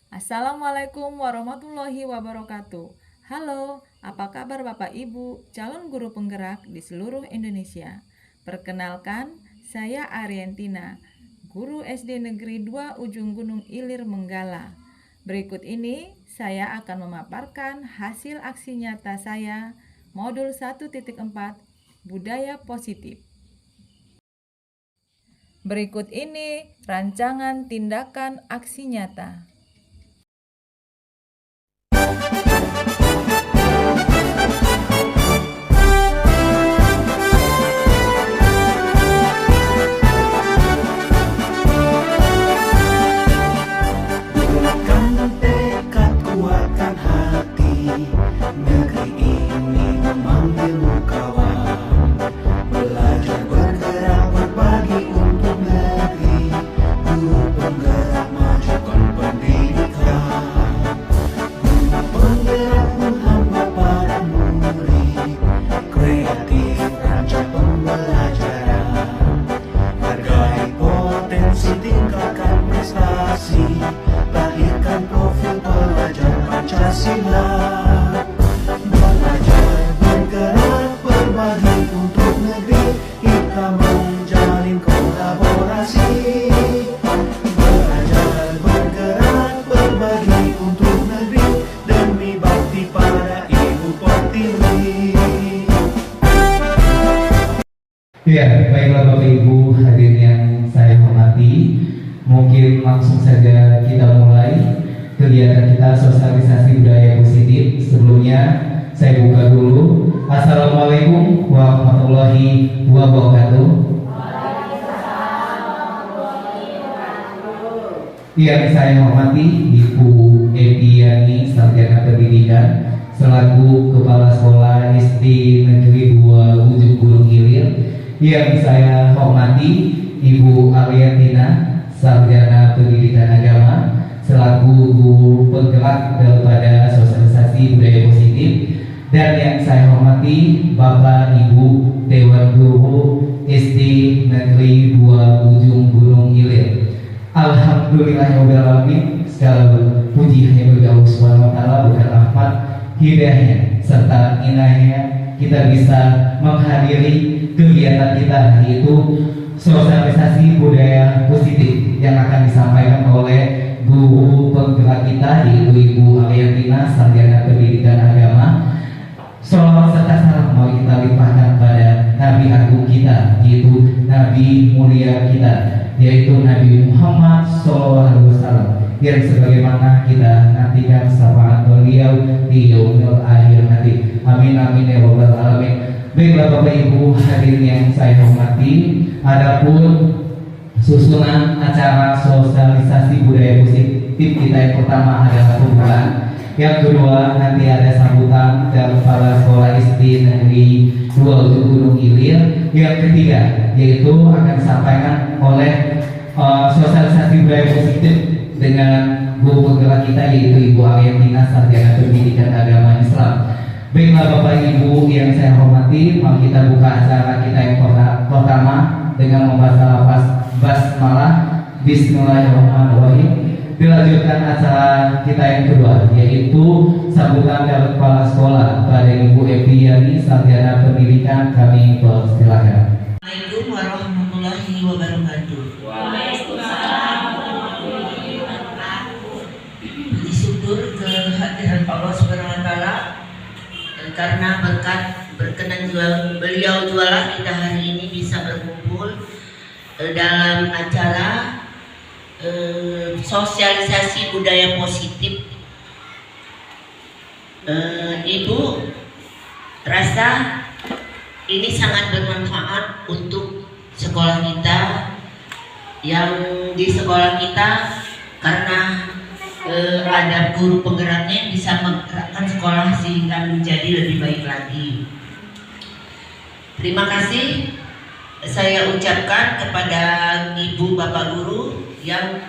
Assalamualaikum warahmatullahi wabarakatuh. Halo, apa kabar Bapak Ibu, calon guru penggerak di seluruh Indonesia? Perkenalkan, saya Arientina, guru SD Negeri 2 Ujung Gunung Ilir Menggala. Berikut ini saya akan memaparkan hasil aksi nyata saya, modul 1.4, budaya positif. Berikut ini rancangan tindakan aksi nyata. Kuatkan tekad, kuatkan hati, negeri ini memanggilmu kawan. Belajar bergerak berbagi untuk negeri, guru penggerak majukan pendidikan. Guru penggerak menghamba para murid, kreatif rancang pembelajaran. Hargai potensi, tingkatkan prestasi, lahirkan profil pelajar Pancasila. Belajar bergerak berbagi untuk negeri, kita menjalin kolaborasi. Belajar bergerak berbagi untuk negeri, demi bakti pada Ibu Pertiwi. Ya, baiklah Bapak Ibu hadirin yang saya hormati, mungkin langsung saja kita mulai kegiatan kita sosialisasi budaya positif. Sebelumnya saya buka dulu. Assalamualaikum warahmatullahi wabarakatuh. Yang saya hormati Ibu Epiani Sarjana Pendidikan selaku Kepala Sekolah SD Negeri 2 Ujung Gunung Ilir. Yang saya hormati Ibu Ariantina Sarjana Pendidikan Agama selaku guru penggerak daripada sosialisasi budaya positif. Dan yang saya hormati Bapak Ibu Dewan Guru SD Negeri 2 Ujung Gunung Ilir. Alhamdulillahirobbilalamin, segala puji hanya bagi Allah Subhanahu wa taala, berkat rahmat hidayahnya serta inayahnya kita bisa menghadiri kegiatan kita, yaitu sosialisasi budaya positif yang akan disampaikan oleh guru penggerak kita, yaitu Ibu Ariantina Sarjana Pendidikan Agama. Sholawat serta salam mau kita limpahkan pada Nabi Agung kita, yaitu Nabi mulia kita, yaitu Nabi Muhammad SAW, yang sebagaimana kita nantikan syafaat beliau di yaumil akhir nanti. Amin amin ya rabbal alamin. Baiklah Bapak Ibu hadirin yang saya hormati, adapun susunan acara sosialisasi budaya positif kita yang pertama adalah pembukaan, yang kedua nanti ada sambutan dari Kepala Sekolah SD Negeri 2 Ujung Gunung Ilir, yang ketiga yaitu akan disampaikan oleh sosialisasi budaya positif dengan guru penggerak kita, yaitu Ibu Ariantina Sarjana Pendidikan Agama Islam. Baiklah Bapak Ibu yang saya hormati, mari kita buka acara kita yang pertama dengan membaca lafaz basmalah, Bismillahirrahmanirrahim. Dilanjutkan acara kita yang kedua, yaitu sambutan dari kepala sekolah pada Ibu Epiani Sarjana Pendidikan. Kami persilakan. Assalamualaikum warahmatullahi wabarakatuh. Puji syukur kehadiran Allah Subhanahu wa taala, karena berkat berkenan beliau jualah kita hari ini bisa berkumpul dalam acara sosialisasi budaya positif. Ibu rasa ini sangat bermanfaat untuk sekolah kita, yang di sekolah kita karena ada guru penggeraknya yang bisa menggerakkan sekolah sehingga menjadi lebih baik lagi. Terima kasih saya ucapkan kepada Ibu Bapak Guru yang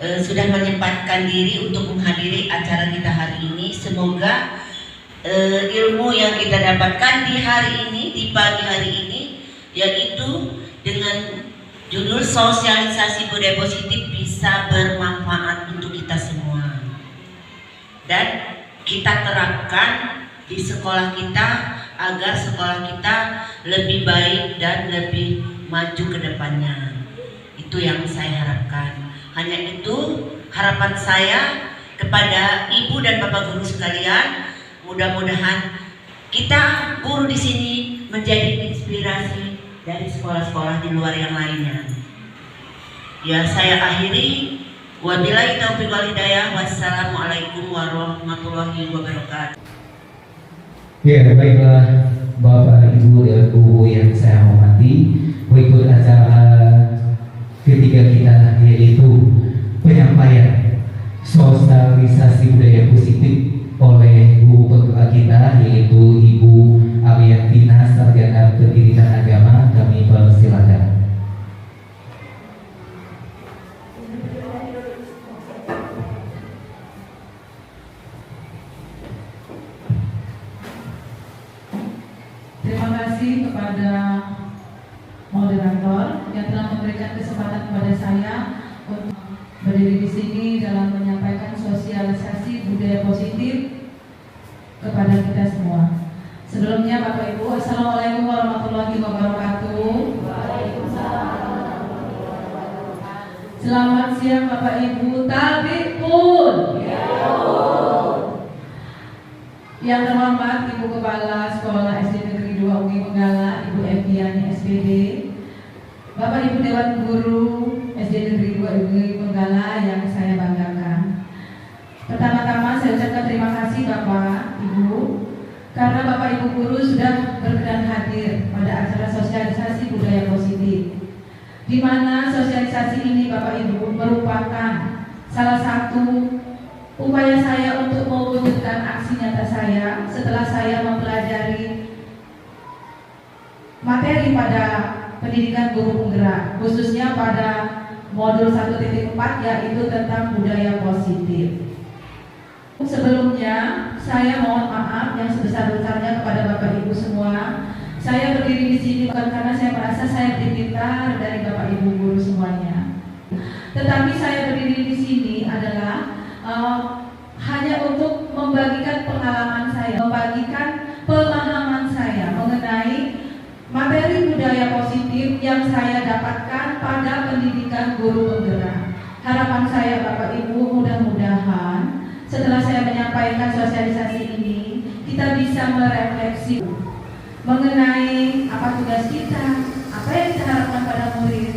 sudah menyempatkan diri untuk menghadiri acara kita hari ini. Semoga ilmu yang kita dapatkan di hari ini, di pagi hari ini, yaitu dengan judul sosialisasi budaya positif bisa bermanfaat untuk kita semua. dan kita terapkan di sekolah kita agar sekolah kita lebih baik dan lebih maju ke depannya. Itu yang saya harapkan. Hanya itu harapan saya kepada ibu dan bapak guru sekalian. Mudah-mudahan kita guru di sini menjadi inspirasi dari sekolah-sekolah di luar yang lainnya. Ya, saya akhiri. Wabillahi taufiq wal hidayah. Wassalamualaikum warahmatullahi wabarakatuh. Ya, baiklah Bapak, Ibu, dan Bu yang saya hormati, berikut acara ketiga kita yaitu penyampaian sosialisasi budaya positif oleh guru penggerak kita yaitu Ibu Ariantina, Sarjana Pendidikan Agama. Kami persilakan. Terima kasih kepada moderator yang telah memberikan kesempatan kepada saya untuk berdiri di sini dalam menyampaikan sosialisasi budaya positif kepada kita semua. Sebelumnya Bapak Ibu, Assalamualaikum warahmatullahi wabarakatuh. Selamat siang Bapak Ibu, Tabikun. Yang terhormat Ibu Kepala Sekolah SD Negeri 2 UGI Menggala, Ibu Eviani SPD, Bapak Ibu Dewan Guru SD Negeri 2 UGI Menggala yang saya banggakan. Pertama-tama saya ucapkan terima kasih Bapak Ibu karena Bapak Ibu guru sudah berkenan hadir pada acara sosialisasi budaya positif, di mana sosialisasi ini Bapak Ibu merupakan salah satu upaya saya untuk mewujudkan aksi nyata saya setelah saya mempelajari materi pada pendidikan guru penggerak, khususnya pada modul 1.4 yaitu tentang budaya positif. Sebelumnya saya mohon maaf yang sebesar-besarnya kepada Bapak Ibu semua. Saya berdiri di sini bukan karena saya merasa saya diminta dari Bapak Ibu guru semuanya, tetapi saya berdiri di sini adalah hanya untuk membagikan pengalaman saya, membagikan pemahaman saya mengenai materi budaya positif yang saya dapatkan pada pendidikan guru penggerak. Harapan saya Bapak Ibu, mudah-mudahan setelah saya menyampaikan sosialisasi ini, kita bisa merefleksi mengenai apa tugas kita, apa yang kita harapkan pada murid.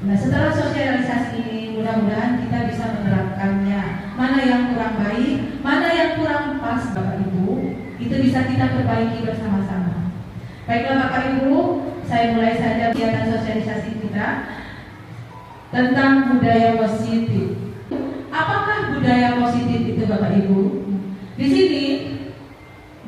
Nah, setelah sosialisasi ini, mudah-mudahan kita bisa menerapkannya. Mana yang kurang baik, mana yang kurang pas Bapak Ibu, itu bisa kita perbaiki bersama-sama. Baiklah Bapak Ibu, saya mulai saja kegiatan sosialisasi kita tentang budaya positif. Apakah budaya positif itu Bapak Ibu? Di sini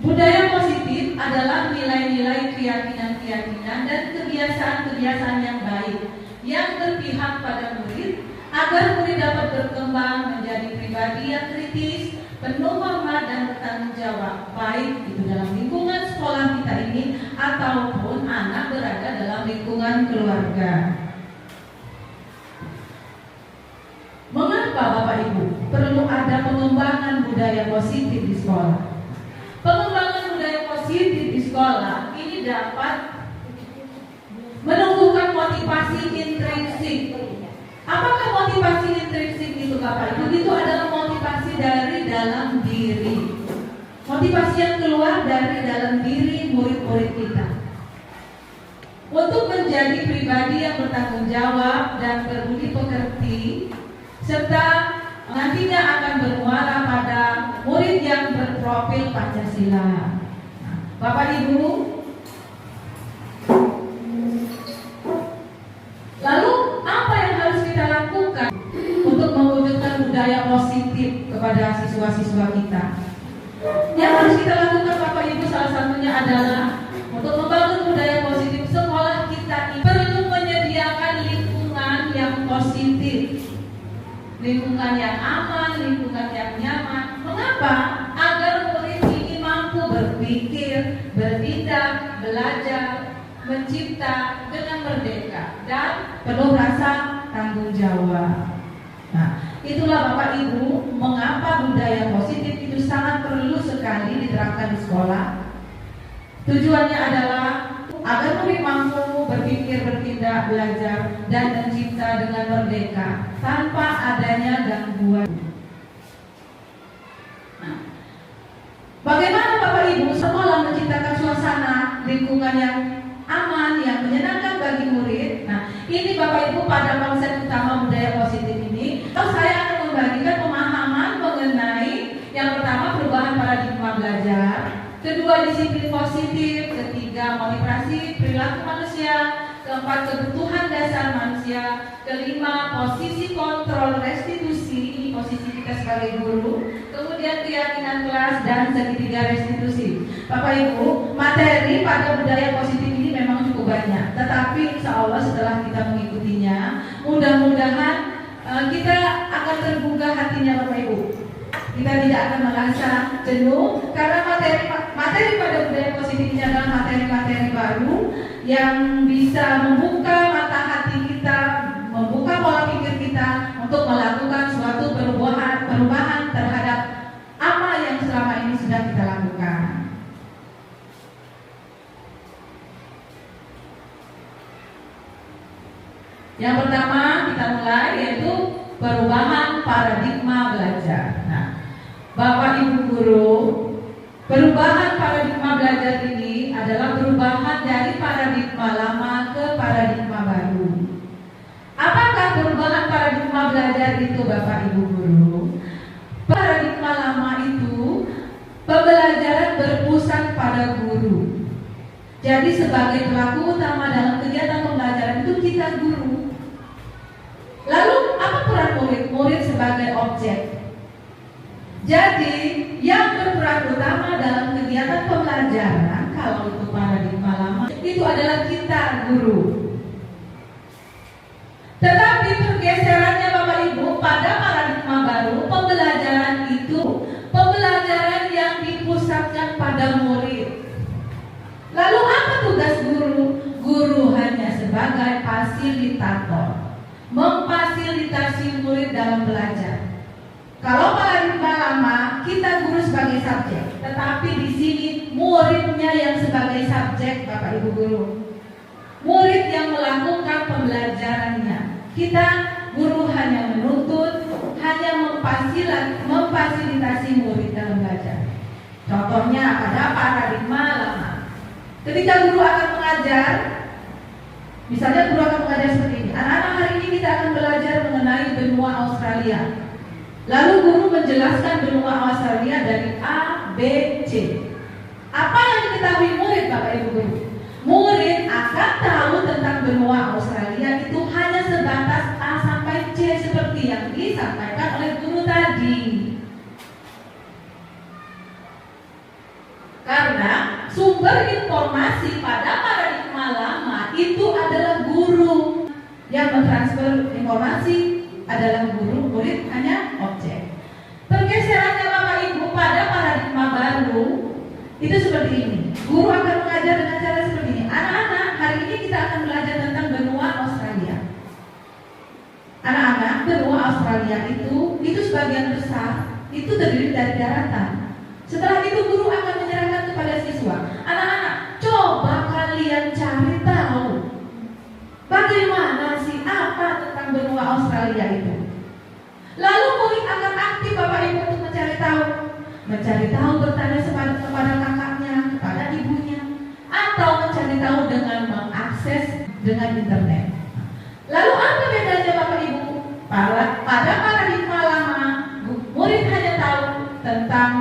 budaya positif adalah nilai-nilai keyakinan-keyakinan dan kebiasaan-kebiasaan yang baik yang berpihak pada murid agar murid dapat berkembang menjadi pribadi yang kritis, penuh hormat dan bertanggung jawab, baik itu dalam lingkungan sekolah kita ini ataupun anak berada dalam lingkungan keluarga. Mengapa Bapak Ibu perlu ada pengembangan budaya positif di sekolah? Pengembangan budaya positif di sekolah ini dapat menumbuhkan motivasi intrinsik. Apakah motivasi intrinsik itu Bapak Ibu? Itu adalah motivasi dari dalam diri, motivasi yang keluar dari dalam diri murid-murid kita untuk menjadi pribadi yang bertanggung jawab dan berbudi pekerti, serta nantinya akan bermuara pada murid yang berprofil Pancasila. Bapak Ibu, lalu apa yang harus kita lakukan untuk mewujudkan budaya positif kepada siswa-siswa kita? Yang harus kita lakukan Bapak Ibu salah satunya adalah untuk membangun budaya positif sekolah kita ini perlu menyediakan lingkungan yang positif, lingkungan yang aman, lingkungan yang nyaman. Mengapa? Agar murid ini mampu berpikir, bertindak, belajar, mencipta dengan merdeka dan penuh rasa tanggung jawab. Nah, Itulah Bapak Ibu, mengapa budaya positif itu sangat perlu sekali diterapkan di sekolah. Tujuannya adalah agar murid mampu berpikir, bertindak, belajar, dan mencipta dengan merdeka tanpa adanya gangguan. Nah, bagaimana Bapak Ibu sekolah menciptakan suasana lingkungan yang aman, yang menyenangkan bagi murid? Nah, ini Bapak Ibu pada konsep utama budaya positif ini, saya akan membagikan pemahaman mengenai yang pertama perubahan paradigma belajar, kedua disiplin positif, ketiga motivasi perilaku manusia, keempat kebutuhan dasar manusia, kelima posisi kontrol restitusi, ini posisi kita sebagai guru, kemudian keyakinan kelas, dan segitiga restitusi. Bapak Ibu, materi pada budaya positif ini memang cukup banyak, tetapi insya Allah setelah kita mengikutinya, mudah-mudahan kita akan tergugah hatinya Bapak Ibu. Kita tidak akan merasa jenuh karena materi pada budaya positif ini adalah materi-materi baru yang bisa membuka mata hati kita, membuka pola pikir kita untuk melakukan suatu perubahan terhadap apa yang selama ini sudah kita lakukan. Yang pertama kita mulai yaitu perubahan paradigma belajar. Nah, Bapak Ibu guru, perubahan paradigma belajar ini adalah perubahan dari paradigma lama ke paradigma baru. Apakah perubahan paradigma belajar itu Bapak Ibu guru? Paradigma lama itu pembelajaran berpusat pada guru. Jadi sebagai pelaku utama dalam kegiatan pembelajaran itu kita guru. Lalu apa peran murid? Murid sebagai objek. Jadi yang berperan utama dalam kegiatan pembelajaran, kalau itu paradigma lama, itu adalah kita guru. Tetapi pergeserannya Bapak Ibu pada paradigma baru, pembelajaran itu pembelajaran yang dipusatkan pada murid. Lalu apa tugas guru? Guru hanya sebagai fasilitator, memfasilitasi murid dalam belajar. Kalau paradigma lama, kita guru sebagai subjek, tetapi di sini muridnya yang sebagai subjek, Bapak Ibu guru. Murid yang melakukan pembelajarannya. Kita guru hanya menuntut, hanya memfasilitasi murid dalam belajar. Contohnya pada paradigma lama. Ketika guru akan mengajar, misalnya guru akan mengajar seperti ini. Anak-anak, hari ini kita akan belajar mengenai benua Australia. Lalu guru menjelaskan benua Australia dari A, B, C. Apa yang diketahui murid Bapak Ibu guru? Murid akan tahu tentang benua Australia itu hanya sebatas A sampai C seperti yang disampaikan oleh guru tadi. Karena sumber informasi pada paradigma lama itu adalah guru. Yang mentransfer informasi adalah guru, murid hanya objek. Pergeserannya Bapak Ibu pada paradigma baru itu seperti ini. Guru akan mengajar dengan cara seperti ini. Anak-anak, hari ini kita akan belajar tentang benua Australia. Anak-anak, benua Australia itu sebagian besar itu terdiri dari daratan. Setelah itu guru akan menyerahkan kepada siswa. Anak-anak, coba kalian cari tahu bagaimana sih apa tentang benua Australia itu. Lalu murid akan aktif Bapak Ibu untuk mencari tahu bertanya kepada kakaknya, kepada ibunya, atau mencari tahu dengan mengakses dengan internet. Lalu apa bedanya Bapak Ibu? Pada paradigma lama, murid hanya tahu tentang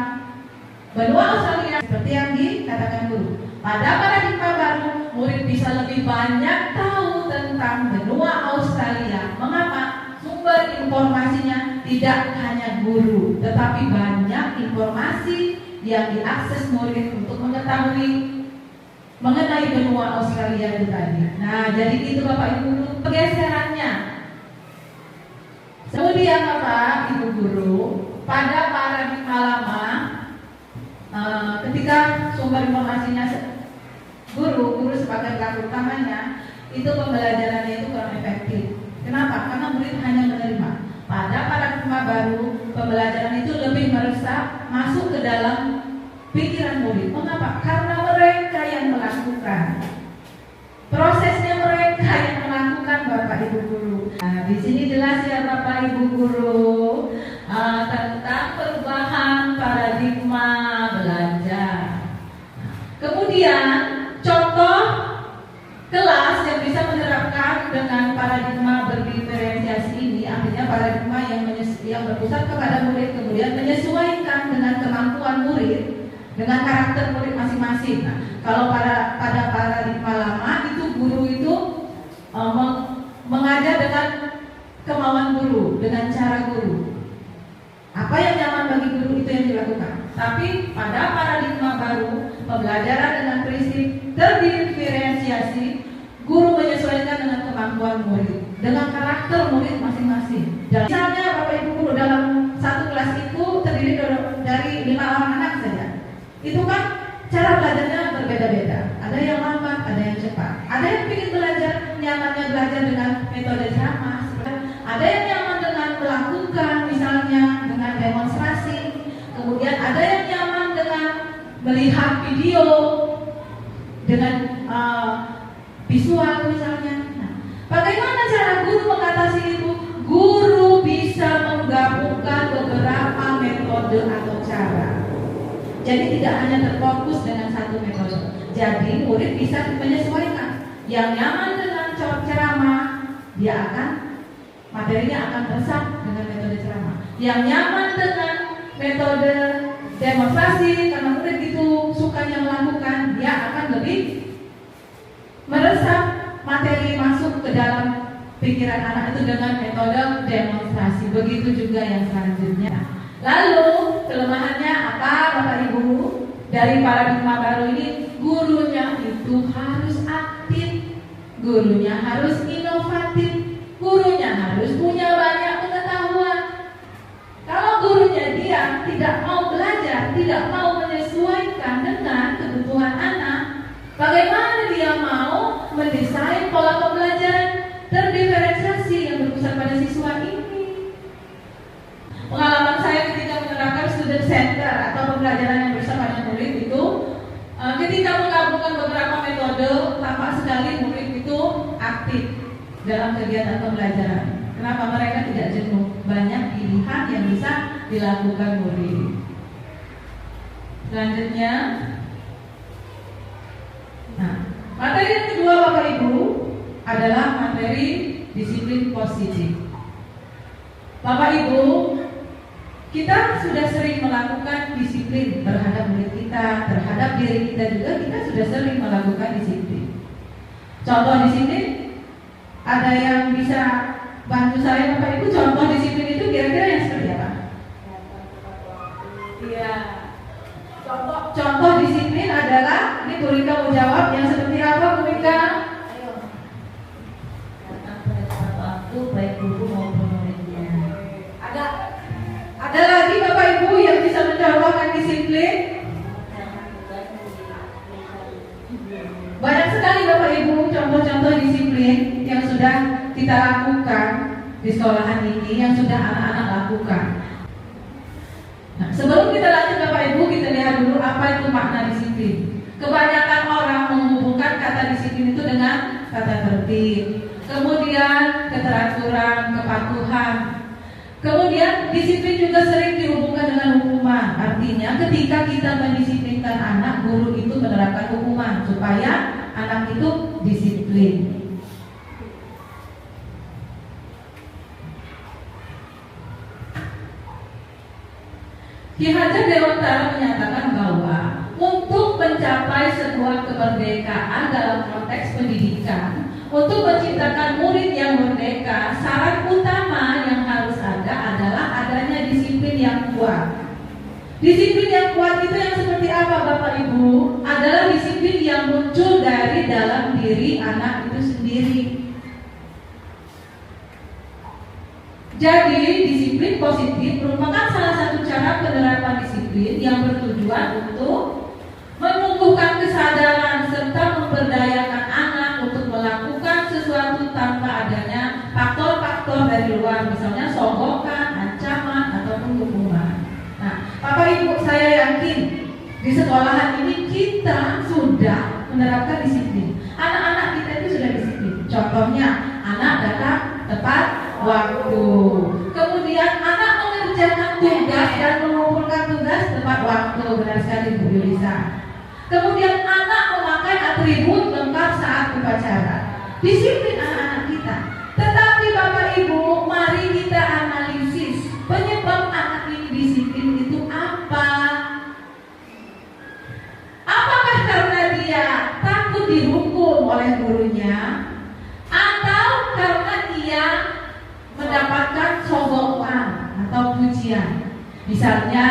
benua Australia seperti yang dikatakan guru. Pada paradigma baru, murid bisa lebih banyak tahu tentang benua Australia. Mengapa? Sumber informasinya tidak hanya guru, tetapi banyak informasi yang diakses murid untuk mengetahui mengenai benua Australia itu tadi. Nah, jadi itu Bapak Ibu guru pergeserannya. Kemudian Bapak Ibu guru, pada paradigma lama, ketika sumber informasinya guru sebagai pelaku utamanya, itu pembelajarannya itu kurang efektif. Kenapa? Karena murid hanya menerima. pada paradigma baru, pembelajaran itu lebih meresap masuk ke dalam pikiran murid. Mengapa? Karena mereka yang melakukan. Prosesnya mereka yang melakukan, Bapak Ibu guru. Nah, di sini jelas ya Bapak Ibu guru tentang perubahan paradigma belajar. Kemudian contoh kelas yang bisa menerapkan dengan paradigma berdiferensiasi ini, artinya paradigma yang berpusat kepada murid, kemudian menyesuaikan dengan kemampuan murid, dengan karakter murid masing-masing. Nah, kalau pada paradigma lama itu guru itu mengajar dengan kemauan guru, dengan cara guru. Apa yang nyaman bagi guru itu yang dilakukan. Tapi pada paradigma baru, pembelajaran dengan prinsip terdiferensiasi, guru menyesuaikan dengan kemampuan murid, dengan karakter murid masing-masing. Misalnya Bapak Ibu guru dalam satu kelas itu terdiri dari 5 orang anak saja. Itu kan cara belajarnya berbeda-beda. Ada yang lambat, ada yang cepat. Ada yang ingin belajar, nyamannya belajar dengan metode ceramah. Ada yang nyaman dengan melakukan, misalnya dengan demonstrasi. Kemudian ada yang nyaman dengan melihat video, dengan visual misalnya. Nah, bagaimana cara guru mengatasi itu? Guru bisa menggabungkan beberapa metode atau cara. Jadi tidak hanya terfokus dengan satu metode. Jadi murid bisa menyesuaikan. Yang nyaman dengan ceramah, dia akan materinya akan resap dengan metode ceramah. Yang nyaman dengan metode demonstrasi, karena murid itu sukanya melakukan, dia akan lebih meresap materi masuk ke dalam pikiran anak itu dengan metode demonstrasi. Begitu juga yang selanjutnya. Lalu kelemahannya apa Bapak Ibu? Dari paradigma baru ini, gurunya itu harus aktif, gurunya harus inovatif, gurunya harus punya banyak pengetahuan. Kalau gurunya diam, tidak mau belajar, tidak mau menyesuaikan dengan kebutuhan anak, bagaimana dia mau mendesain pola pembelajaran terdiferensiasi yang berpusat pada siswa ini? Pengalaman saya ketika menerapkan student center atau pembelajaran yang bersama dengan murid itu, ketika menggabungkan beberapa metode, tampak sekali murid itu aktif dalam kegiatan pembelajaran. Kenapa? Mereka tidak jenuh, banyak pilihan yang bisa dilakukan murid. Selanjutnya, nah, materi yang kedua Bapak Ibu adalah materi disiplin positif. Bapak Ibu, kita sudah sering melakukan disiplin terhadap murid kita, terhadap diri kita juga, kita sudah sering melakukan disiplin. Contoh disiplin, ada yang bisa bantu saya Bapak Ibu? Contoh disiplin itu kira-kira yang seperti apa? Iya. Contoh disiplin adalah, ini Bu Rika mau jawab, yang seperti apa Bu Rika? Ayo. Datang pada tepat waktu, baik guru maupun muridnya. Ada lagi Bapak Ibu yang bisa mencontohkan disiplin? Banyak sekali Bapak Ibu contoh-contoh disiplin yang sudah kita lakukan di sekolahan ini, yang sudah anak-anak lakukan. Nah, sebelum kita lanjut Bapak Ibu, kita lihat dulu apa itu makna disiplin. Kebanyakan orang menghubungkan kata disiplin itu dengan kata tertib, kemudian keteraturan, kepatuhan. Kemudian disiplin juga sering dihubungkan dengan hukuman. Artinya ketika kita mendisiplinkan anak, guru itu menerapkan hukuman supaya anak itu disiplin. Ki Hajar Dewantara menyatakan bahwa untuk mencapai sebuah kemerdekaan dalam konteks pendidikan, untuk menciptakan murid yang merdeka, syarat utama yang harus ada adalah adanya disiplin yang kuat. Disiplin yang kuat itu yang seperti apa Bapak Ibu? Adalah disiplin yang muncul dari dalam diri anak itu sendiri. Jadi disiplin positif merupakan salah satu cara penerapan disiplin yang bertujuan untuk menumbuhkan kesadaran serta memberdayakan anak untuk melakukan sesuatu tanpa adanya faktor-faktor faktor dari luar, misalnya sogokan, ancaman, ataupun hukuman. Nah, Bapak Ibu, saya yakin di sekolahan ini kita sudah menerapkan disiplin. Anak-anak kita itu sudah disiplin. Contohnya, anak datang tepat waktu. Kemudian anak mengerjakan tugas dan mengumpulkan tugas tepat waktu. Benar sekali Bu Yulisa. Kemudian anak memakai atribut lengkap saat upacara. Disiplin anak-anak kita. Tetapi Bapak Ibu, mari kita analisis penyebab anak ini disiplin itu apa? Apakah karena dia takut dihukum oleh gurunya, atau karena dia mendapatkan sogokan atau pujian? Misalnya,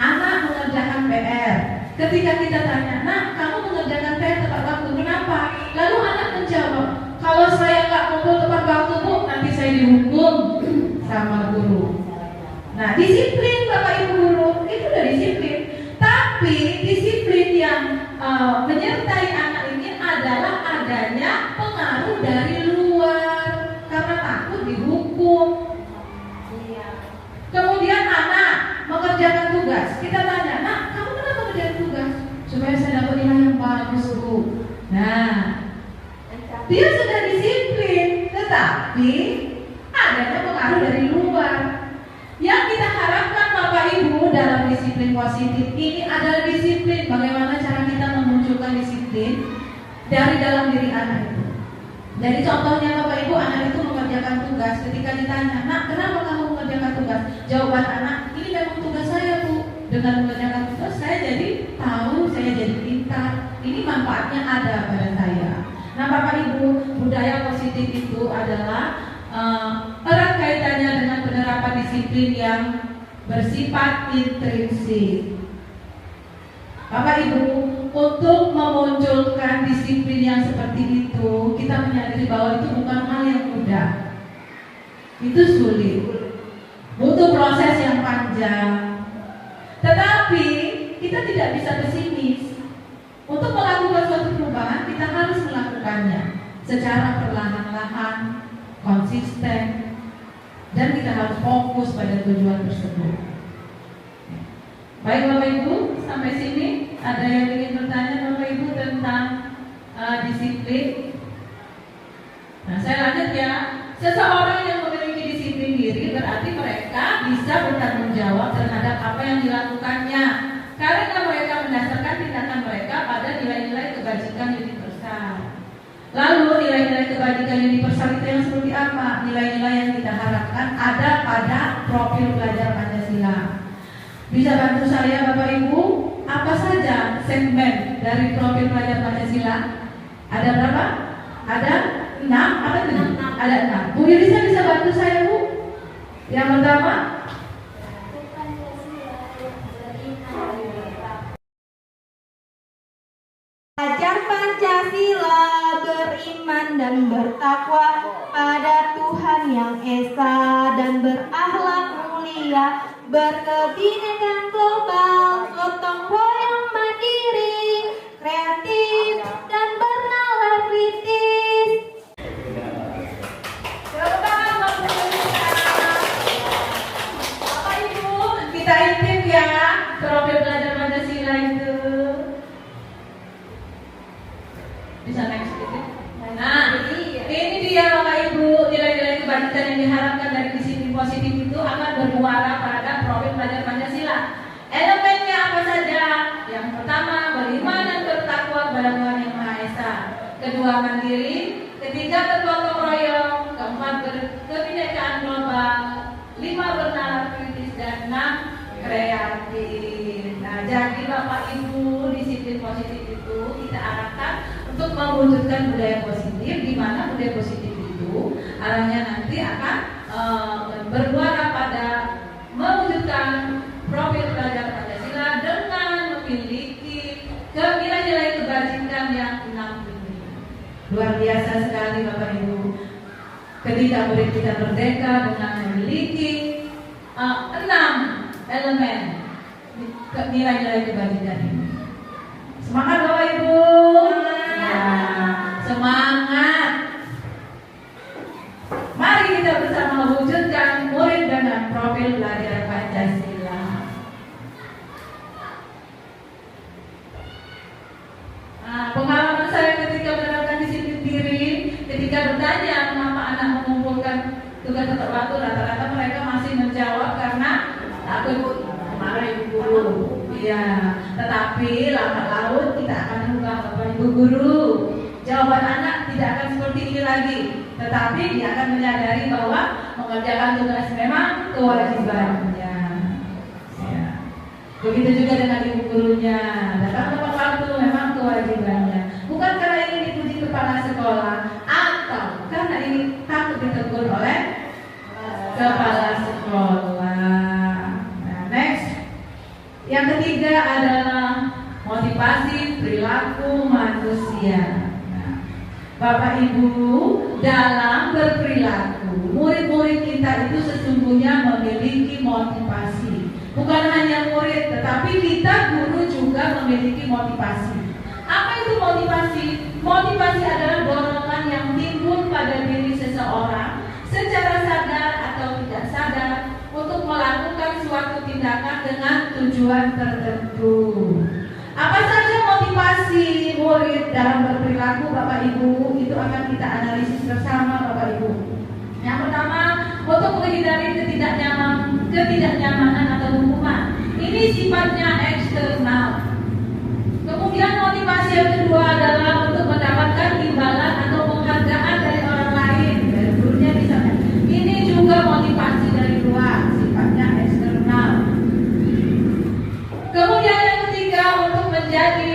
anak mengerjakan PR. Ketika kita tanya, "Nak, kamu mengerjakan PR tepat waktu, kenapa?" Lalu anak menjawab, "Kalau saya nggak kumpul tepat waktu, Bu, nanti saya dihukum sama guru." Nah, disiplin Bapak Ibu guru itu udah disiplin. Tapi disiplin yang menyertai anak ini adalah adanya pengaruh dari luar karena takut dihukum. Kemudian anak mengerjakan tugas. Kita tanya, "Nak, kamu kenapa mengerjakan tugas?" "Supaya saya dapat nilai yang bagus, Bu." Nah, dia sudah disiplin, tetapi adanya pengaruh dari luar. Yang kita harapkan Bapak Ibu dalam disiplin positif ini adalah disiplin. Bagaimana cara kita memunculkan disiplin dari dalam diri anak itu. Jadi contohnya Bapak Ibu, anak itu mengerjakan tugas. Ketika ditanya, "Nak, kenapa kamu mengerjakan tugas?" Jawaban anak, "Ini memang tugas saya, Bu. Dengan mengerjakan tugas saya jadi tahu, saya jadi pintar. Ini manfaatnya ada pada saya." Nah Bapak Ibu, budaya positif itu adalah erat kaitannya dengan penerapan disiplin yang bersifat intrinsik. Bapak Ibu, untuk memunculkan disiplin yang seperti itu, kita menyadari bahwa itu bukan hal yang mudah. Itu sulit, butuh proses yang panjang. Tetapi kita tidak bisa pesimis. Untuk melakukan suatu perubahan, kita harus melakukannya secara perlahan-lahan, konsisten, dan kita harus fokus pada tujuan tersebut. Baik Bapak Ibu, sampai sini ada yang ingin bertanya Bapak Ibu tentang disiplin? Nah, saya lanjut ya. Seseorang yang memiliki disiplin diri berarti mereka bisa bertanggung jawab terhadap apa yang dilakukannya, karena mereka mendasarkan tindakan mereka pada nilai-nilai kebajikan universal. Lalu nilai-nilai kebajikan universal itu yang seperti apa? Nilai-nilai yang kita harapkan ada pada profil pelajar Pancasila. Bisa bantu saya Bapak Ibu, apa saja segmen dari profil pelajar Pancasila? Ada berapa? Ada 6? Apa itu? Ada 6. Bu Yulisa bisa bantu saya Bu? Yang pertama, belajar Pancasila, beriman dan bertakwa pada Tuhan Yang Esa dan berakhlak mulia, berkebinekaan global, gotong royong mandiri, kreatif dan bernalar kritis. Bapak Ibu, kita intip ya profil pelajar Pancasila itu. Bisa next sedikit. Nah, ini dia Bapak Ibu, nilai-nilai kebajikan yang diharapkan dari disiplin positif itu akan bermuara pada profil pelajar Pancasila. Elemennya apa saja? Yang pertama, beriman dan bertakwa kepada Tuhan Yang Maha Esa. Kedua, mandiri. Ketiga, bergotong royong. Keempat, berkebinekaan global. 5, bernalar kritis. Dan 6, kreatif. Nah, jadi Bapak Ibu, disiplin positif itu kita arahkan untuk mewujudkan budaya positif, di mana budaya positif itu arahnya nanti akan bermuara pada mewujudkan profil pelajar Pancasila dengan memiliki nilai-nilai kebajikan yang 6 ini. Luar biasa sekali Bapak Ibu. Ketika murid kita merdeka dengan memiliki 6 elemen nilai-nilai kebajikan ini. Semangat Bapak Ibu. Ya, semangat. Mari kita bersama juga tepat waktu, rata-rata mereka masih menjawab karena takut kemarin guru. Iya, tetapi lambat laun kita akan buka Bapak Ibu guru. Jawaban anak tidak akan seperti ini lagi, tetapi dia akan menyadari bahwa mengerjakan tugas memang kewajibannya. Ya. Begitu juga dengan ibu gurunya, datang tepat waktu memang kewajibannya. Bukan karena ingin dipuji kepala sekolah atau karena ingin takut ditegur oleh kepala sekolah. Nah, next. Yang ketiga adalah motivasi perilaku manusia. Nah, Bapak Ibu, dalam berperilaku, murid-murid kita itu sesungguhnya memiliki motivasi. Bukan hanya murid, tetapi kita guru juga memiliki motivasi. Apa itu motivasi? Motivasi adalah dorongan yang timbul pada diri seseorang secara sadar atau tidak sadar untuk melakukan suatu tindakan dengan tujuan tertentu. Apa saja motivasi murid dalam berperilaku Bapak Ibu? Itu akan kita analisis bersama Bapak Ibu. Yang pertama, untuk menghindari ketidaknyamanan atau hukuman. Ini sifatnya eksternal. Kemudian motivasi yang kedua adalah untuk mendapatkan imbalan atau penghargaan dari orang lain, dari gurunya misalnya. Ini juga motivasi dari luar, sifatnya eksternal. Kemudian yang ketiga, untuk menjadi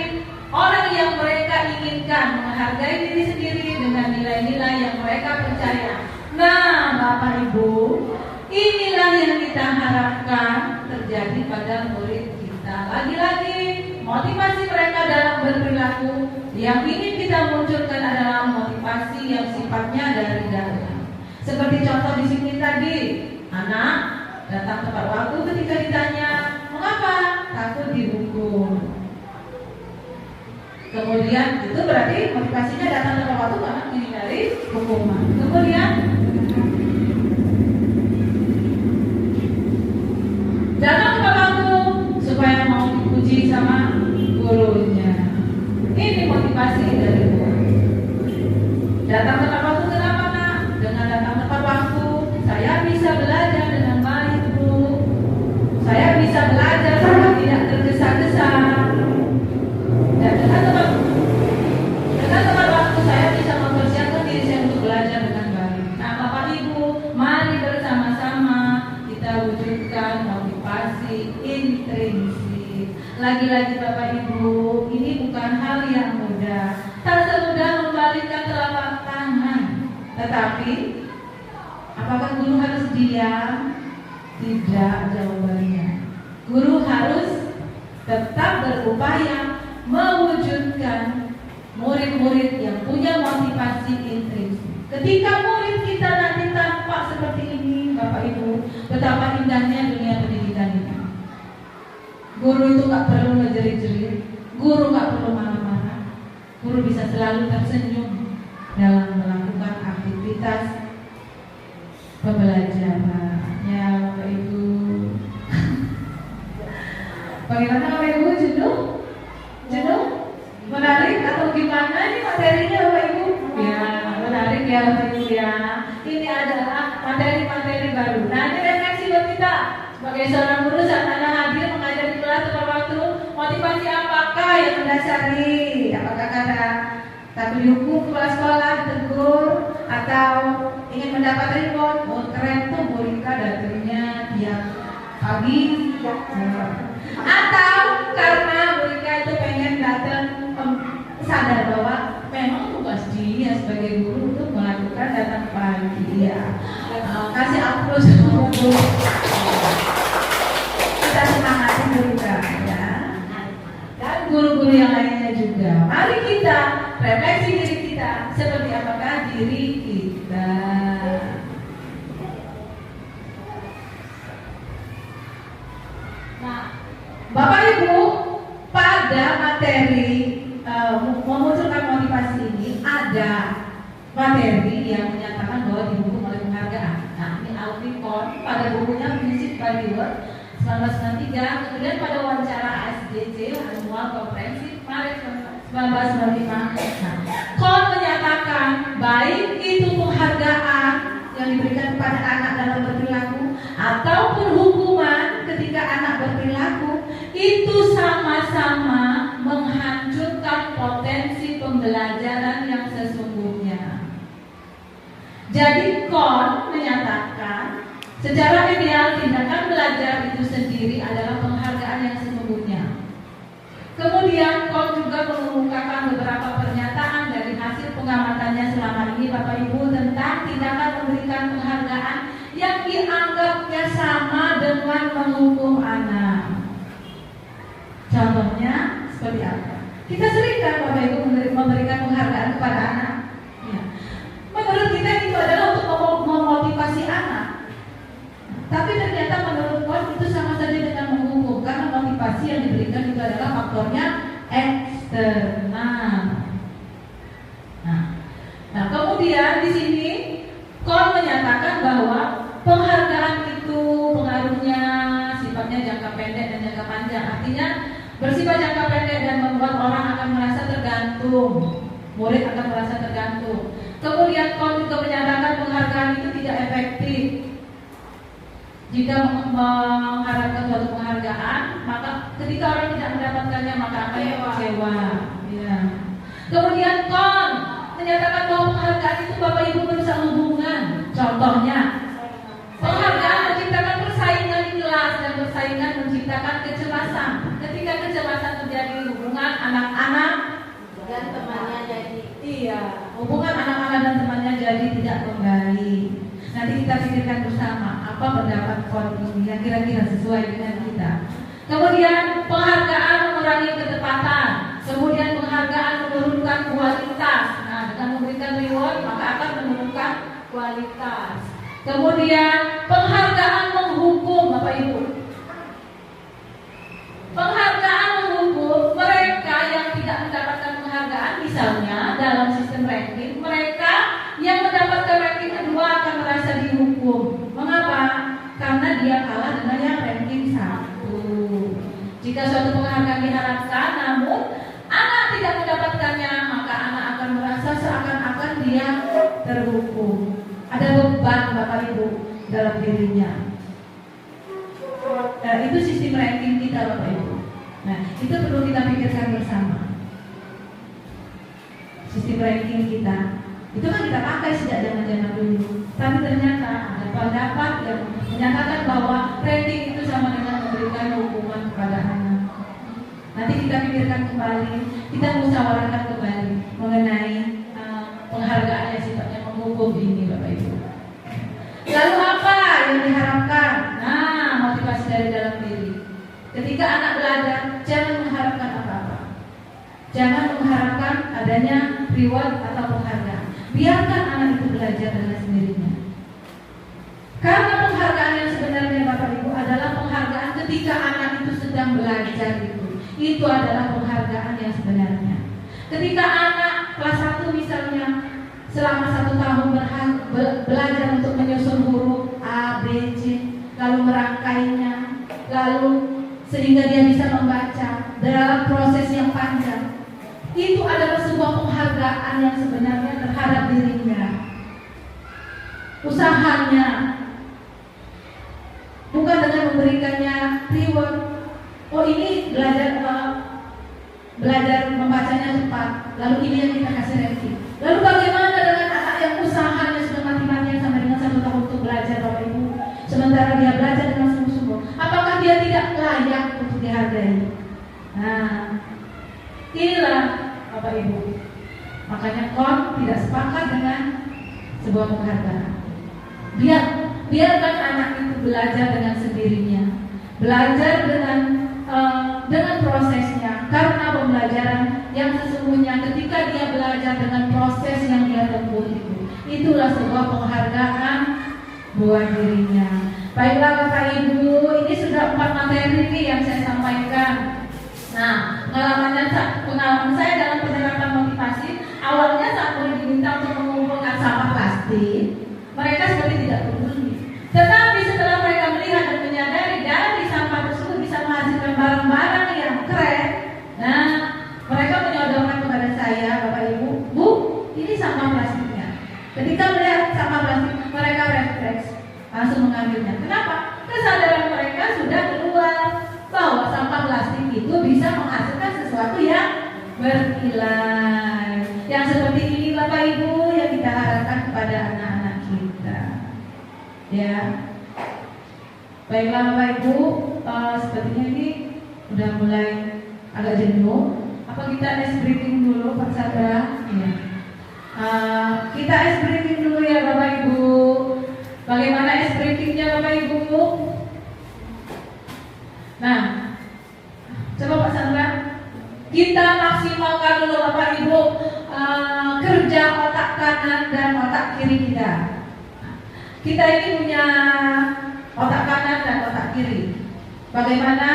orang yang mereka inginkan, menghargai diri sendiri dengan nilai-nilai yang mereka percaya. Nah, Bapak Ibu, inilah yang kita harapkan terjadi pada murid kita. Lagi-lagi, motivasi mereka dalam berperilaku yang ingin kita munculkan adalah motivasi yang sifatnya dari dalam. Seperti contoh di sini tadi, anak datang tepat waktu ketika ditanya, mengapa? Takut dihukum. Kemudian itu berarti motivasinya datang tepat waktu karena menghindari hukuman. Kemudian datang tepat waktu supaya mau dipuji sama gurunya. Ini motivasi dari guru. Datang tepat waktu kenapa nak? Dengan datang tepat waktu saya bisa belajar dengan baik Bu. Saya bisa belajar sampai tidak tergesa-gesa. Dan dengan tepat waktu saya bisa mempersiapkan diri saya untuk belajar dengan baik. Nah, Bapak Ibu, mari bersama-sama kita wujudkan motivasi intrinsik. Lagi-lagi Bapak Ibu, ini bukan hal yang mudah. Tak semudah membalikkan telapak tangan. Tetapi, apakah guru harus diam? Tidak jawabannya. Guru harus tetap berupaya mewujudkan murid-murid yang punya motivasi intrinsik. Ketika murid kita nanti tampak seperti ini, Bapak Ibu, betapa indahnya dunia pendidikan ini. Guru itu gak perlu ngejerit-jerit, guru gak perlu marah-marah, guru bisa selalu tersenyum dalam melakukan aktivitas pembelajaran. Ya Bapak Ibu, bagaimana Bapak Ibu, jenuh? Menarik atau gimana ini materinya Bapak Ibu? Ya, menarik ya Bapak Ibu ya. Ini adalah materi-materi baru. Nah, ini refleksi buat kita sebagai seorang guru saat Anda hadir mengajar di kelas tepat waktu. Motivasi apakah yang mendasari? Apakah karena takut dihukum kepala sekolah, tegur, atau ingin mendapat reward? Oh, keren tuh Bu Rika datangnya tiap pagi. Atau karena Bu Rika itu pengen datang sadar bahwa memang tugas dia sebagai guru untuk melakukan datang pagi. Ya, kasih aplaus untuk kita semangatin Bu Rika ya. Dan guru-guru yang lainnya juga. Mari kita refleksi diri kita, seperti apakah diri kita. Nah, Bapak Ibu, pada materi memunculkan motivasi ini ada materi yang menyatakan bahwa didukung oleh penghargaan. Nah, ini Alfikon pada bukunya Prinsip Valuer 1993, kemudian pada wawancara SDC Annual Komprehensif Maret 1995. Nah, Kon menyatakan baik itu penghargaan yang yang diberikan kepada anak dalam berperilaku ataupun hukuman ketika anak berperilaku itu sama-sama menghancurkan potensi pembelajaran yang sesungguhnya. Jadi KON menyatakan secara ideal tindakan belajar itu sendiri adalah penghargaan yang sesungguhnya. Kemudian KON juga mengungkapkan beberapa pernyataan dari hasil pengamatannya selama ini Bapak Ibu tentang tindakan memberikan penghargaan yang dianggapnya sama dengan menghukum anak. Contohnya seperti apa? Kita sering kan Bapak Ibu memberikan penghargaan kepada anak. Ya. Menurut kita itu adalah untuk memotivasi anak. Tapi ternyata menurut KON itu sama saja dengan menghukum karena motivasi yang diberikan itu adalah faktornya eksternal. Nah, kemudian di sini KON menyatakan bahwa penghargaan itu pengaruhnya sifatnya jangka pendek dan jangka panjang. Artinya bersifat jangka pendek dan membuat orang akan merasa tergantung. Murid akan merasa tergantung. Kemudian KON juga menyatakan penghargaan itu tidak efektif. Jika mengharapkan suatu penghargaan, maka ketika orang tidak mendapatkannya maka akan kecewa. Ya. Kemudian KON menyatakan bahwa penghargaan itu Bapak Ibu merusak hubungan. Contohnya, penghargaan menciptakan persaingan di kelas dan persaingan menciptakan kecemasan. Ketika kecemasan terjadi, hubungan anak-anak dan temannya jadi hubungan anak-anak dan temannya jadi tidak membaik. Nanti kita pikirkan bersama apa pendapat KON ini yang kira-kira sesuai dengan kita. Kemudian penghargaan mengurangi ketepatan. Kemudian penghargaan menurunkan kualitas. Nah, dengan memberikan reward maka akan menurunkan kualitas. Kemudian penghargaan menghukum Bapak Ibu. Penghargaan menghukum mereka yang tidak mendapatkan penghargaan, misalnya dalam sistem ranking, mereka yang mendapatkan ranking kedua akan merasa dihukum. Mengapa? Karena dia kalah dengan yang ranking 1. Jika suatu penghargaan diharapkan, namun anak tidak mendapatkannya, maka anak akan merasa seakan-akan dia terhukum. Ada beban Bapak Ibu dalam dirinya. Nah, itu sistem ranking kita Bapak Ibu. Nah, itu perlu kita pikirkan bersama. Sistem ranking kita itu kan kita pakai sejak zaman-zaman dulu. Tapi ternyata ada pendapat yang menyatakan bahwa ranking itu sama dengan memberikan hukuman kepada anak. Nanti kita pikirkan kembali, kita musyawarahkan kembali mengenai penghargaan yang sifatnya menghukum ini Bapak Ibu. Lalu apa yang diharapkan? Nah, motivasi dari dalam diri. Ketika anak belajar, jangan mengharapkan apa-apa. Jangan mengharapkan adanya reward atau penghargaan. Biarkan anak itu belajar dengan sendirinya. Karena penghargaan yang sebenarnya Bapak Ibu adalah penghargaan ketika anak itu sedang belajar itu. Itu adalah penghargaan yang sebenarnya. Ketika anak kelas 1 misalnya selama 1 tahun belajar untuk menyusun huruf A, B, C, lalu merangkainya, lalu sehingga dia bisa membaca dalam proses yang panjang. Itu adalah sebuah penghargaan yang sebenarnya terhadap dirinya, usahanya, bukan dengan memberikannya reward. Oh ini belajar membacanya cepat, lalu ini yang kita kasih ranking. Lalu bagaimana dengan anak yang usahanya sudah mati-matian sampai dengan 1 tahun untuk belajar Bapak Ibu, sementara dia belajar dengan sungguh-sungguh, apakah dia tidak layak untuk dihargai? Nah, inilah Bapak Ibu. Makanya KON tidak sepakat dengan sebuah penghargaan. Biarkan anak itu belajar dengan sendirinya, belajar dengan prosesnya. Karena pembelajaran yang sesungguhnya ketika dia belajar dengan proses yang dia tempuh itulah sebuah penghargaan buat dirinya. Baiklah Bapak Ibu, ini sudah 4 materi yang saya sampaikan. Nah, pengalaman saya dalam penerapan motivasi, awalnya saat murid diminta untuk mengumpulkan sampah plastik, mereka seperti tidak peduli. Tetapi setelah mereka melihat dan menyadari dari sampah tersebut bisa menghasilkan barang-barang yang keren, nah mereka menyodorkan kepada saya, Bapak Ibu, Bu, ini sampah plastiknya. Ketika melihat sampah plastik, mereka langsung mengambilnya. Kenapa? Kesadaran mereka sudah keluar bahwa sampah plastik itu bisa menghasilkan sesuatu yang bernilai. Yang seperti ini Bapak Ibu yang kita harapkan kepada anak-anak kita. Ya. Baiklah Bapak Ibu, sepertinya ini udah mulai agak jenuh. Apa kita ice breaking dulu Pak Sandra? Ya. Kita ice breaking dulu ya Bapak Ibu. Bagaimana ice breakingnya Bapak Ibu? Nah, coba Pak Sandra, kita maksimalkan dulu Bapak Ibu kerja otak kanan dan otak kiri kita. Kita ini punya otak kanan dan otak kiri. Bagaimana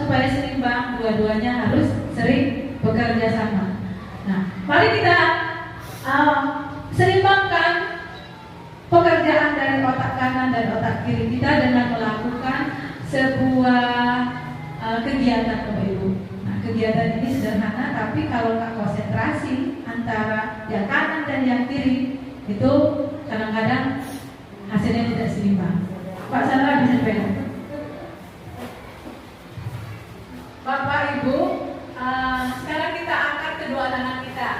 supaya seimbang, dua-duanya harus sering bekerja sama. Nah, mari kita seimbangkan pekerjaan dari otak kanan dan otak kiri kita dengan melakukan sebuah kegiatan Bapak Ibu. Nah, kegiatan ini sederhana, tapi kalau nggak konsentrasi antara yang kanan dan yang kiri, itu kadang-kadang hasilnya tidak seimbang. Pak Sandra bisa pegang. Bapak Ibu, sekarang kita angkat kedua tangan kita.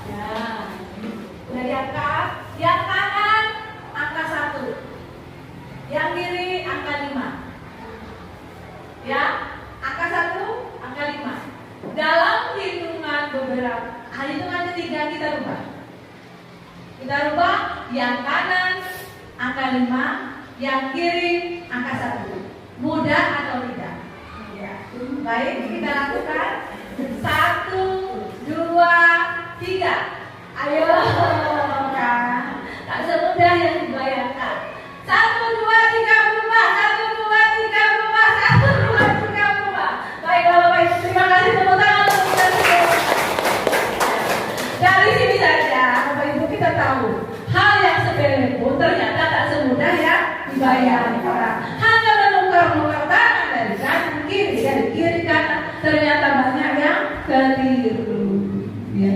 Ya, udah diangkat. Yang kanan angka 1, yang kiri angka 5. Ya, angka 1, angka 5. Dalam hitungan beberapa, hitungan ketiga kita rubah. Kita rubah yang kanan angka 5, yang kiri angka 1. Mudah atau tidak? Ya. Baik, kita lakukan. 1, 2, 3. Ayo, kan? Tak semudah yang dibayangkan. 1, 2, 3 berubah. 1, 2, 3 berubah. 1, 2, 3 berubah. Baiklah Bapak Ibu, terima kasih tepuk tangan untuk kita semua. Dari sini saja Bapak Ibu kita tahu hal yang sepele pun ternyata tak semudah yang dibayangkan. Hanya menukar-nukar tangan dari kanan kiri, dari kiri kanan, ternyata banyak yang keliru. Ya.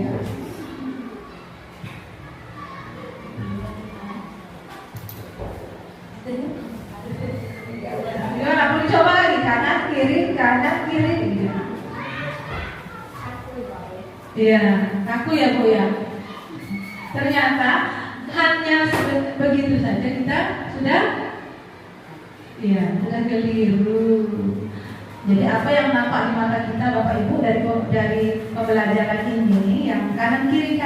Gimana? Boleh coba lagi kanan kiri. Iya, aku ya Bu ya. Ternyata hanya begitu saja kita sudah keliru. Jadi apa yang nampak di mata kita Bapak Ibu dari pembelajaran ini, yang kanan kiri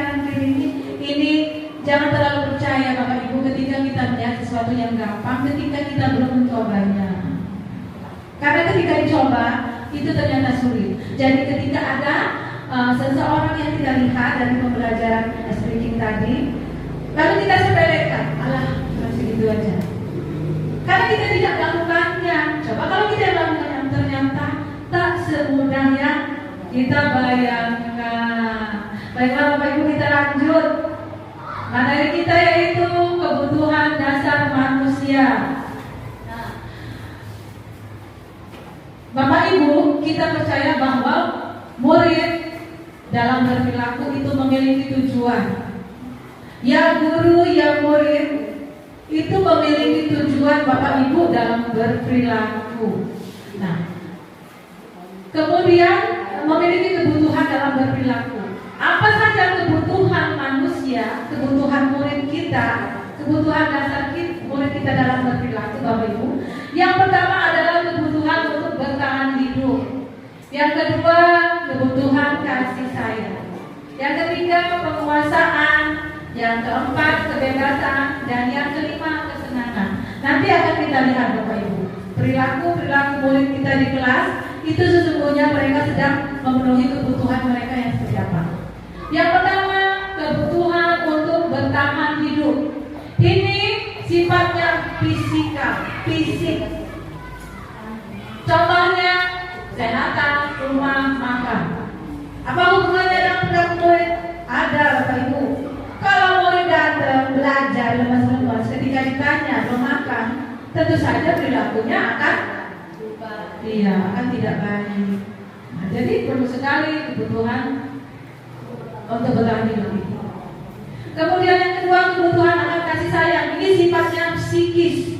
ini jangan terlalu percaya Bapak Ibu ketika kita melihat sesuatu yang gampang ketika kita belum mencobanya. Karena ketika dicoba itu ternyata sulit. Jadi ketika ada seseorang yang kita lihat dari pembelajaran speaking tadi, lalu kita sepelekan, alah masih gitu aja. Karena kita tidak melakukannya. Coba kalau kita melakukannya, ternyata tak semudah yang kita bayangkan. Baiklah Bapak Ibu, kita lanjut. Materi kita yaitu kebutuhan dasar manusia. Nah, Bapak Ibu, kita percaya bahwa murid dalam berperilaku itu memiliki tujuan. Ya guru, ya murid itu memiliki tujuan Bapak Ibu dalam berperilaku. Nah, kemudian memiliki kebutuhan dalam berperilaku. Apa saja kebutuhan manusia, kebutuhan murid kita, kebutuhan dasar murid kita dalam berperilaku Bapak Ibu? Yang pertama adalah kebutuhan untuk bertahan hidup. Yang kedua, kebutuhan kasih sayang. Yang ketiga, penguasaan. Yang keempat, kebebasan. Dan yang kelima, kesenangan. Nanti akan kita lihat Bapak Ibu, perilaku murid kita di kelas itu sesungguhnya mereka sedang memenuhi kebutuhan mereka yang seperti apa. Yang pertama, kebutuhan untuk bertahan hidup. Ini sifatnya fisik. Contohnya kesehatan, rumah, makan. Apa hubungannya dengan perilaku murid? Ada Bapak Ibu. Kalau murid datang belajar lemas-lemas, ketika ditanya belum makan, tentu saja perilakunya akan tidak baik. Nah, jadi perlu sekali kebutuhan untuk bertahan hidup. Kemudian yang kedua, kebutuhan akan kasih sayang. Ini sifatnya psikis. psikis.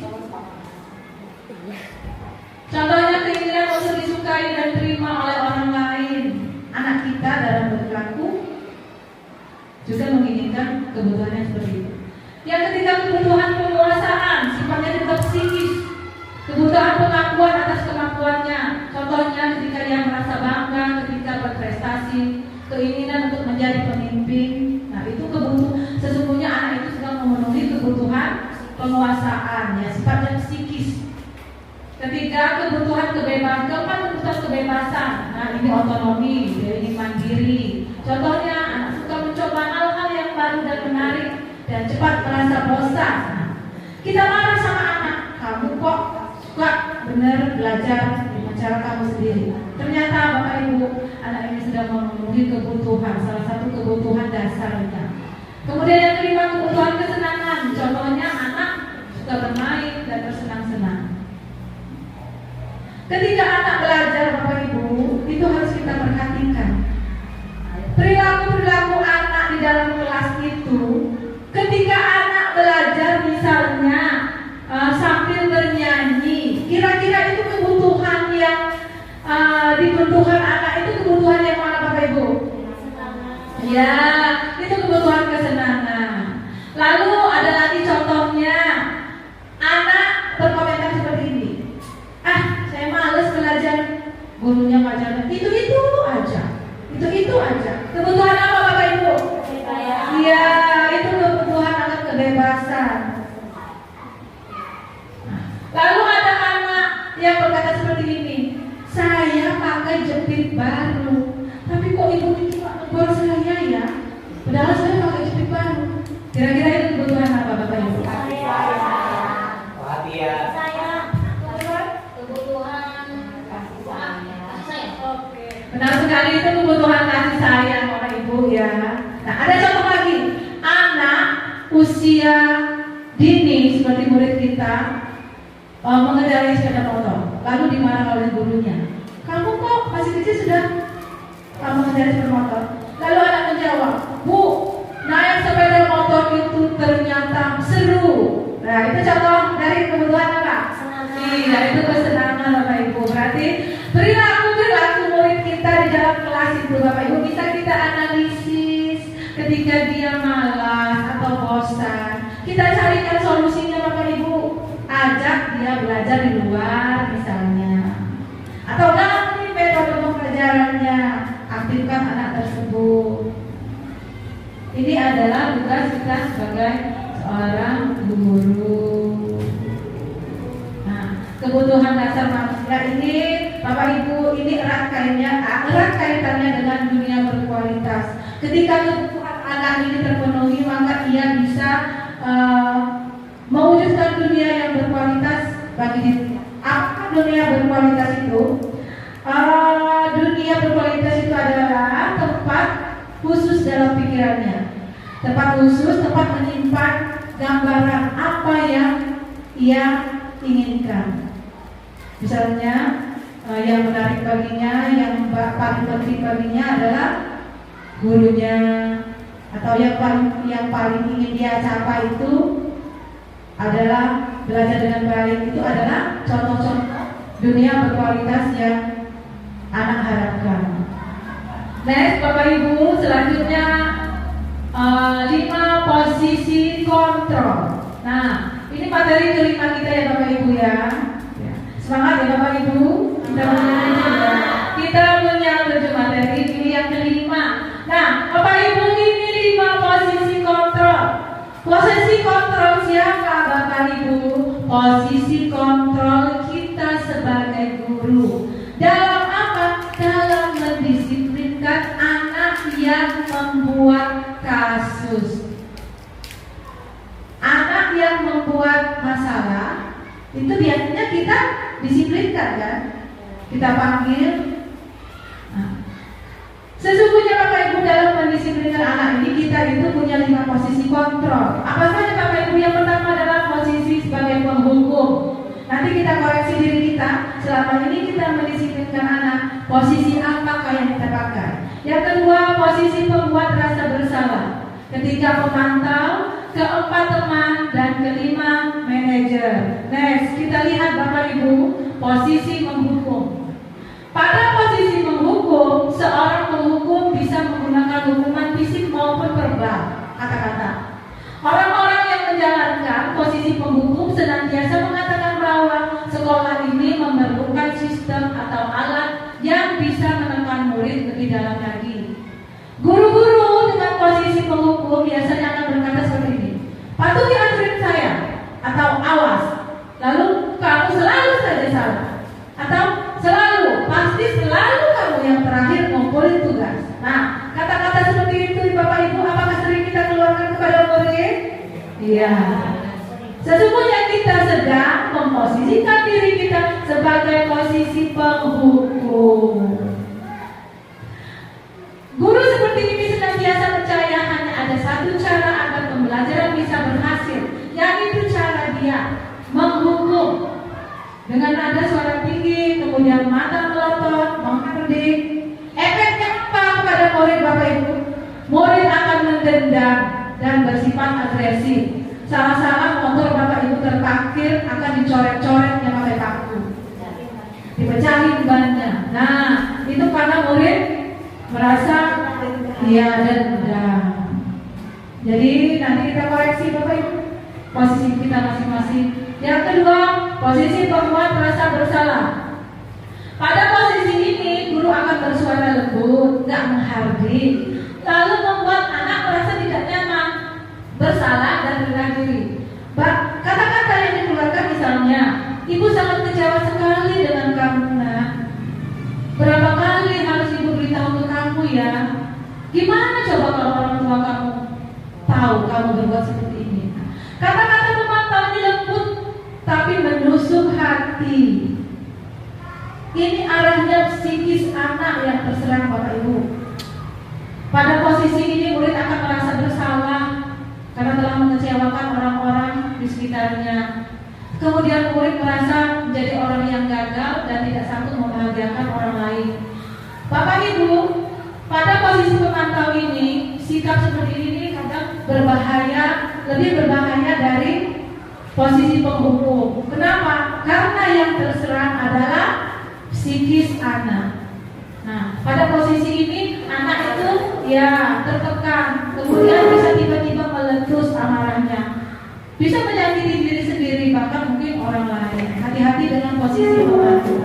Contohnya keinginan untuk disukai dan terima oleh orang lain. Anak kita dalam berlaku juga menginginkan kebutuhannya seperti itu. Yang ketiga, kebutuhan penguasaan, sifatnya juga psikis. Kebutuhan pengakuan atas kemampuannya. Contohnya ketika dia merasa bangga ketika berprestasi, keinginan untuk menjadi pemimpin. Nah, itu sesungguhnya anak itu sedang memenuhi kebutuhan penguasaan, ya, sifatnya psikis. Ketiga, kebutuhan kebebasan. Keempat, kebutuhan kebebasan. Nah, ini otonomi, dia ingin mandiri. Contohnya, anak suka mencoba hal-hal yang baru dan menarik dan cepat merasa bosan. Nah, kita marah sama anak, kamu kok suka benar belajar dengan cara kamu sendiri. Ternyata Bapak Ibu, anak ini sedang memenuhi kebutuhan, salah satu kebutuhan dasarnya. Kemudian yang kelima, kebutuhan kesenangan. Contohnya anak suka bermain dan bersenang-senang. Ketika anak belajar, Bapak Ibu, itu harus kita perhatikan. Perilaku-perilaku anak di dalam kelas itu, ketika anak belajar misalnya sambil bernyanyi, kira-kira itu kebutuhan yang dibutuhkan anak itu kebutuhan yang mana, Bapak Ibu? Ya, itu kebutuhan kesenangan. Lalu ada lagi contohnya, anak berkomentar seperti ini. Saya males belajar, gurunya ngajarnya itu aja. Kebutuhan apa, Bapak Ibu? Iya, itu kebutuhan anak kebebasan. Lalu ada anak yang berkata seperti ini, saya pakai jepit baru, tapi kok ibu itu negor saya ya? Padahal saya pakai jepit baru. Kira-kira itu kebutuhan apa, Bapak Ibu? Benar sekali, itu kebutuhan kasih sayang Bapak Ibu ya. Nah, ada contoh lagi, anak usia dini seperti murid kita mengendarai sepeda motor, lalu dimarah oleh gurunya. Kamu kok masih kecil sudah mengendarai sepeda motor? Lalu anak menjawab, Bu, naik sepeda motor itu ternyata seru. Nah, itu contoh dari kebutuhan apa? Iya, itu kesenangan Bapak Ibu. Berarti perilaku murid kita di dalam kelas itu, Bapak Ibu, bisa kita analisis. Ketika dia malas atau bosan, kita carikan solusinya, Bapak Ibu. Ajak dia belajar di luar misalnya, atau ganti metode pembelajarannya, aktifkan anak tersebut. Ini adalah tugas kita sebagai seorang guru. Kebutuhan dasar manusia ini, Bapak Ibu, ini erat kaitannya dengan dunia berkualitas. Ketika kebutuhan anak ini terpenuhi, maka ia bisa mewujudkan dunia yang berkualitas bagi diri. Apa dunia berkualitas itu? Dunia berkualitas itu adalah tempat khusus dalam pikirannya, tempat khusus, tempat menyimpan gambaran apa yang ia inginkan. Misalnya yang menarik baginya, yang paling penting baginya adalah gurunya, atau yang paling ingin dia capai itu adalah belajar dengan baik. Itu adalah contoh-contoh dunia berkualitas yang anak harapkan. Next, Bapak Ibu, selanjutnya 5 posisi kontrol. Nah, ini materi kelima kita ya Bapak Ibu ya. Semangat ya Bapak Ibu. Kita menyambut materi ini yang kelima. Nah, Bapak Ibu, ini 5 posisi kontrol. Posisi kontrol siapa Bapak Ibu? Posisi kontrol kita sebagai guru. Dalam apa? Dalam mendisiplinkan anak yang membuat kasus. Anak yang membuat masalah itu biasanya kita disiplinkan kan? Kita panggil. Nah, sesungguhnya Bapak Ibu, dalam mendisiplinkan anak ini kita itu punya 5 posisi kontrol. Apa saja Bapak Ibu? Yang pertama adalah posisi sebagai penghukum. Nanti kita koreksi diri kita, selama ini kita mendisiplinkan anak, posisi apakah yang kita pakai. Yang kedua, posisi pembuat rasa bersalah. Ketiga, pemantau. Keempat, teman. Dan kelima, manajer. lihat Bapak Ibu, posisi menghukum. Pada posisi menghukum, seorang penghukum bisa menggunakan hukuman fisik maupun verbal. Kata-kata. Orang-orang yang menjalankan posisi penghukum senantiasa mengatakan bahwa sekolah ini memerlukan sistem atau alat yang bisa menekan murid lebih dalam lagi. Guru-guru dengan posisi penghukum biasanya akan berkata seperti ini, patuhi aturan saya, atau awas, lalu kamu selalu saja salah, atau selalu, pasti selalu kamu yang terakhir ngumpulin tugas. Nah, kata-kata seperti itu Bapak Ibu, apakah sering kita keluarkan kepada murid? Iya. Sesungguhnya kita sedang memposisikan diri kita sebagai posisi penghukum. Guru seperti ini senantiasa percaya hanya ada satu cara agar pembelajaran bisa berhasil, yaitu cara dia menghukum. Dengan nada suara tinggi, kemudian mata melotot, menghardik. Efeknya apa kepada murid Bapak Ibu? Murid akan mendendam dan bersifat agresif. Salah-salah motor Bapak Ibu terparkir akan dicoret-coretnya pakai paku, dipecahin bannya. Nah, itu karena murid merasa dia dendam. Jadi nanti kita koreksi Bapak Ibu posisi kita masing-masing. Yang kedua, posisi membuat merasa bersalah. Pada posisi ini, guru akan bersuara lembut, gak menghardik, lalu membuat anak merasa tidak nyaman, bersalah dan rendah diri. Kata-kata yang dikeluarkan misalnya, ibu sangat kecewa sekali dengan kamu nak. Berapa kali harus ibu beritahu ke kamu ya? Gimana coba kalau orang tua kamu tahu kamu berbuat seperti ini? Kata-kata pemantau ini lembut tapi menusuk hati. Ini arahnya psikis anak yang terserang Bapak Ibu. Pada posisi ini murid akan merasa bersalah karena telah mengecewakan orang-orang di sekitarnya. Kemudian murid merasa menjadi orang yang gagal dan tidak sanggup membahagiakan orang lain. Bapak Ibu, pada posisi pemantau ini, sikap seperti ini kadang berbahaya, lebih berbahaya dari posisi penghukum. Kenapa? Karena yang terserang adalah psikis anak. Nah, pada posisi ini anak itu ya tertekan, kemudian bisa tiba-tiba meletus amarahnya, bisa menyakiti diri sendiri, bahkan mungkin orang lain. Hati-hati dengan posisi pemantau.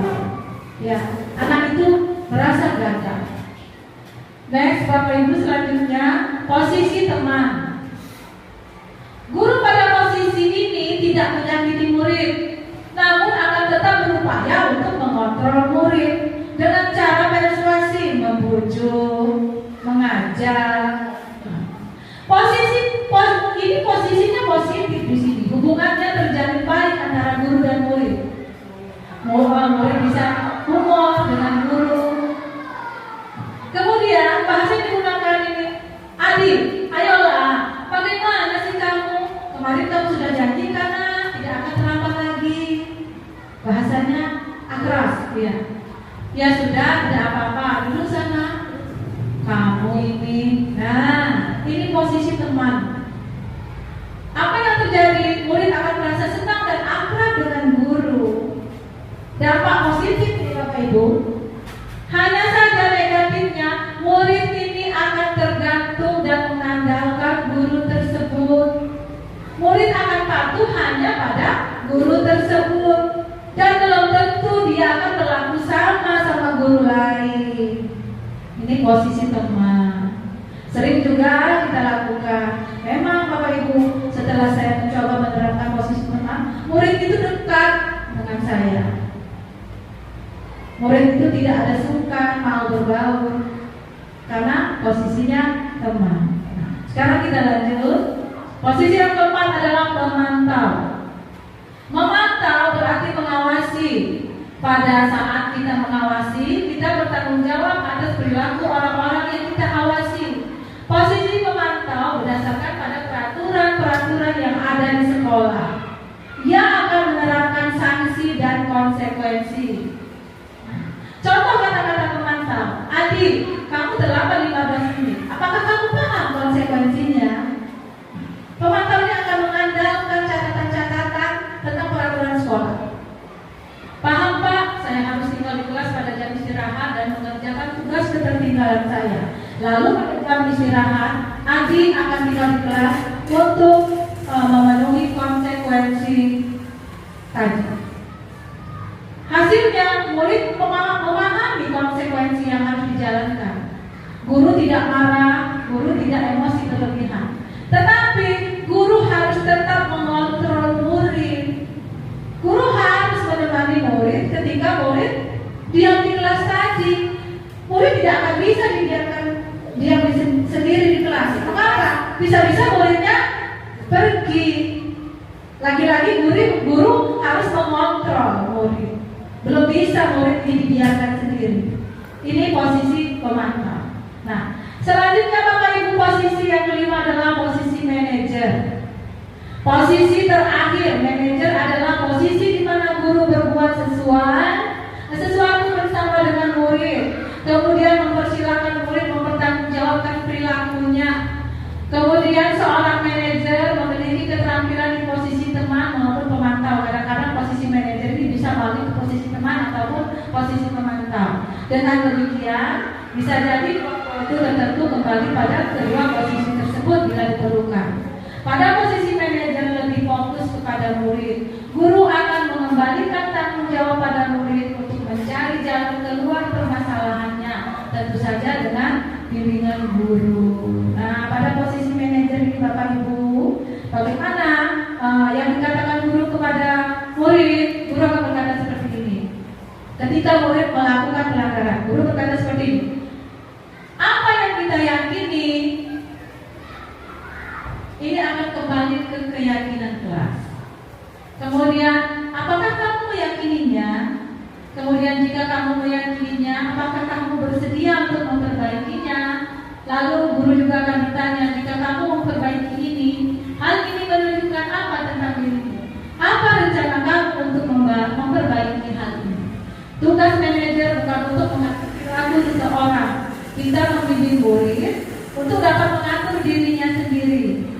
Ya, anak itu merasa gagal. Next, Bapak Ibu, selanjutnya posisi teman. Guru pada posisi ini tidak menyakiti murid, namun akan tetap berupaya untuk mengontrol murid dengan cara persuasi, membujuk, mengajak. Ini posisinya positif di sini. Hubungannya terjalin baik antara guru dan murid. Murid bisa humor dengan guru. Kemudian bahasa yang digunakan ini, adik, ayolah, bagaimana sih kamu? Kemarin kamu sudah janji karena tidak akan terlambat lagi. Bahasanya keras, ya. Ya sudah, tidak apa-apa, duduk sana. Kamu ini, nah, ini posisi teman. Apa yang terjadi? Murid akan merasa senang dan akrab dengan guru. Dampak positif ini Bapak Ibu. Hanya saja negatifnya, murid ini akan tergantung dan mengandalkan guru tersebut. Murid akan patuh hanya pada guru tersebut dan belum tentu dia akan berlaku sama guru lain. Ini posisi teman. Sering juga kita lakukan. Memang Bapak Ibu, setelah saya mencoba menerapkan posisi teman, murid itu dekat dengan saya. Murid itu tidak ada sungkan mau berbaur karena posisinya teman. Nah, sekarang kita lanjut. Posisi yang keempat adalah memantau. Memantau berarti mengawasi. Pada saat kita mengawasi, kita bertanggung jawab atas perilaku orang-orang yang kita awasi. Posisi memantau berdasarkan pada peraturan-peraturan yang ada di sekolah. Ia akan menerapkan sanksi dan konsekuensi. Contoh kata-kata pemantau, adik, kamu terlambat 15 menit. Apakah kamu paham konsekuensinya? Pemantau ini akan mengandalkan catatan-catatan tentang peraturan sekolah. ketinggalan saya. Lalu pada jam istirahat, adik akan tinggal di kelas untuk memenuhi konsekuensi tadi. Hasilnya murid memahami konsekuensi yang harus dijalankan. Guru tidak marah, guru tidak emosi berlebihan. Tetapi guru harus tetap mengontrol murid. Guru harus menemani murid ketika murid diam di kelas tadi. Murid tidak akan bisa dibiarkan diam sendiri di kelas. Mengapa? Bisa-bisa muridnya pergi. Lagi-lagi guru harus mengontrol murid. Belum bisa murid dibiarkan sendiri. Ini posisi pemantau. Nah, selanjutnya Bapak Ibu, posisi yang kelima adalah posisi manajer. Posisi terakhir manajer adalah posisi di mana guru berbuat sesuatu bersama dengan murid, kemudian mempersilahkan murid mempertanggungjawabkan perilakunya. Kemudian seorang manajer memiliki keterampilan di posisi teman maupun pemantau. Kadang-kadang posisi manajer ini bisa balik ke posisi teman ataupun posisi pemantau. Dengan demikian bisa jadi waktu tertentu kembali pada kedua posisi tersebut bila diperlukan. Pada posisi manajer lebih fokus kepada murid. Guru akan mengembalikan tanggung jawab pada murid untuk mencari jalan keluar permasalahannya, tentu saja dengan bimbingan guru. Nah, pada posisi manajer ini Bapak Ibu, bagaimana yang dikatakan guru kepada murid? Guru akan berkata seperti ini. Ketika murid melakukan pelanggaran, guru berkata seperti ini. Apa yang kita yakini ini akan kembali ke keyakinan kelas. Kemudian, apakah kamu meyakininya? Kemudian jika kamu meyakininya, apakah kamu bersedia untuk memperbaikinya? Lalu guru juga akan bertanya, jika kamu memperbaiki ini, hal ini menunjukkan apa tentang dirimu? Apa rencana kamu untuk memperbaiki hal ini? Tugas manajer bukan untuk mengatur perilaku seseorang. Kita membimbing murid untuk dapat mengatur dirinya sendiri.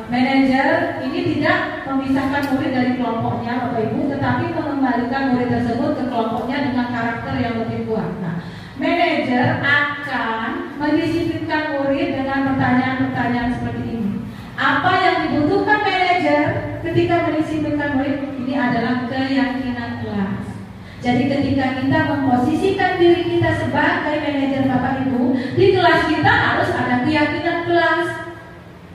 Manajer ini tidak memisahkan murid dari kelompoknya Bapak Ibu, tetapi mengembalikan murid tersebut ke kelompoknya dengan karakter yang lebih kuat. Nah, manajer akan mendisiplinkan murid dengan pertanyaan-pertanyaan seperti ini. Apa yang dibutuhkan manajer ketika mendisiplinkan murid? Ini adalah keyakinan kelas. Jadi ketika kita memposisikan diri kita sebagai manajer Bapak Ibu, di kelas kita harus ada keyakinan kelas.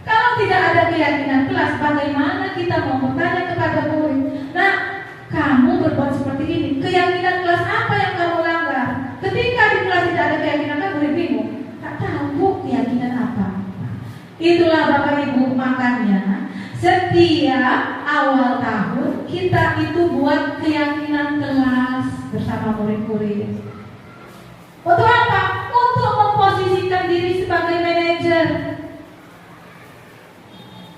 Kalau tidak ada keyakinan kelas, bagaimana kita mau bertanya kepada murid? Nah, kamu berbuat seperti ini, keyakinan kelas apa yang kamu langgar? Ketika di kelas tidak ada keyakinan kelas, murid bingung, tak tahu keyakinan apa. Itulah Bapak Ibu, makanya setiap awal tahun kita itu buat keyakinan kelas bersama murid-murid. Untuk apa? Untuk memposisikan diri sebagai manajer.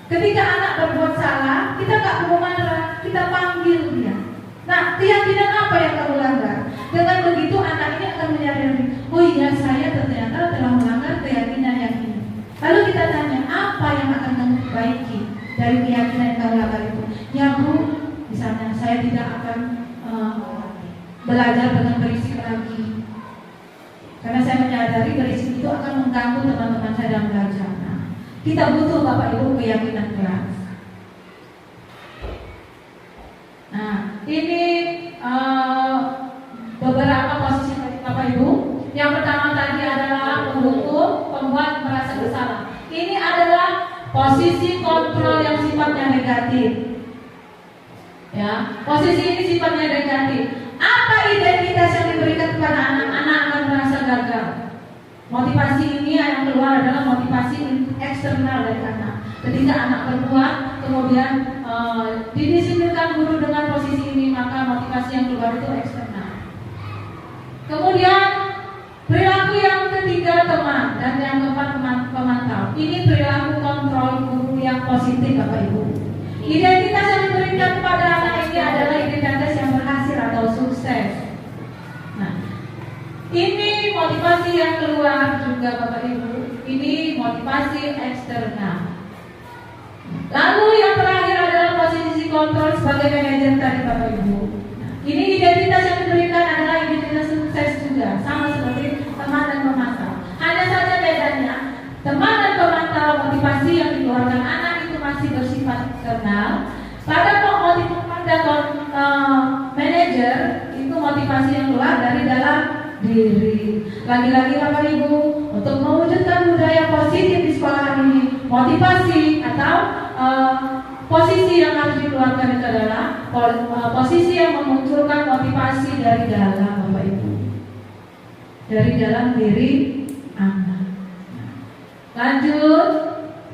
Ketika anak berbuat salah, kita gak mau marah, kita panggil dia. Nah, keyakinan apa yang kamu langgar? Dengan begitu anak ini akan menyadari, oh iya saya ternyata telah melanggar keyakinan yang ini. Lalu kita tanya, apa yang akan kamu perbaiki dari keyakinan yang kamu langgar itu? Ya Bu, misalnya saya tidak akan belajar dengan berisik lagi, karena saya menyadari berisik itu akan mengganggu teman-teman saya dalam belajar. Kita butuh Bapak Ibu keyakinan kelas. Nah, ini beberapa posisi Bapak Ibu. Yang pertama tadi adalah menghukum, pembuat merasa bersalah. Ini adalah posisi kontrol yang sifatnya negatif. Ya, posisi ini sifatnya negatif. Apa identitas yang diberikan kepada anak-anak akan merasa gagal? Motivasi ini yang keluar adalah motivasi eksternal dari anak. Ketika anak berbuat, kemudian didisiplinkan guru dengan posisi ini, maka motivasi yang keluar itu eksternal. Kemudian perilaku yang ketiga teman, dan yang keempat pemantau. Ini perilaku kontrol guru yang positif Bapak Ibu. Identitas yang diberikan kepada anak ini adalah identitas yang berhasil atau sukses. Nah, ini motivasi yang keluar juga Bapak Ibu. Ini motivasi eksternal. Lalu yang terakhir adalah posisi kontrol sebagai manajer tadi Bapak Ibu. Ini identitas yang diberikan adalah identitas sukses juga, sama seperti teman dan teman dan pemantau motivasi yang dikeluarkan anak itu masih bersifat eksternal. Pada manajer itu motivasi yang keluar dari dalam diri. Lagi-lagi Bapak Ibu, untuk mewujudkan budaya positif di sekolah ini, motivasi atau posisi yang harus dikeluarkan itu adalah posisi yang memunculkan motivasi dari dalam Bapak Ibu, dari dalam diri anak. Lanjut,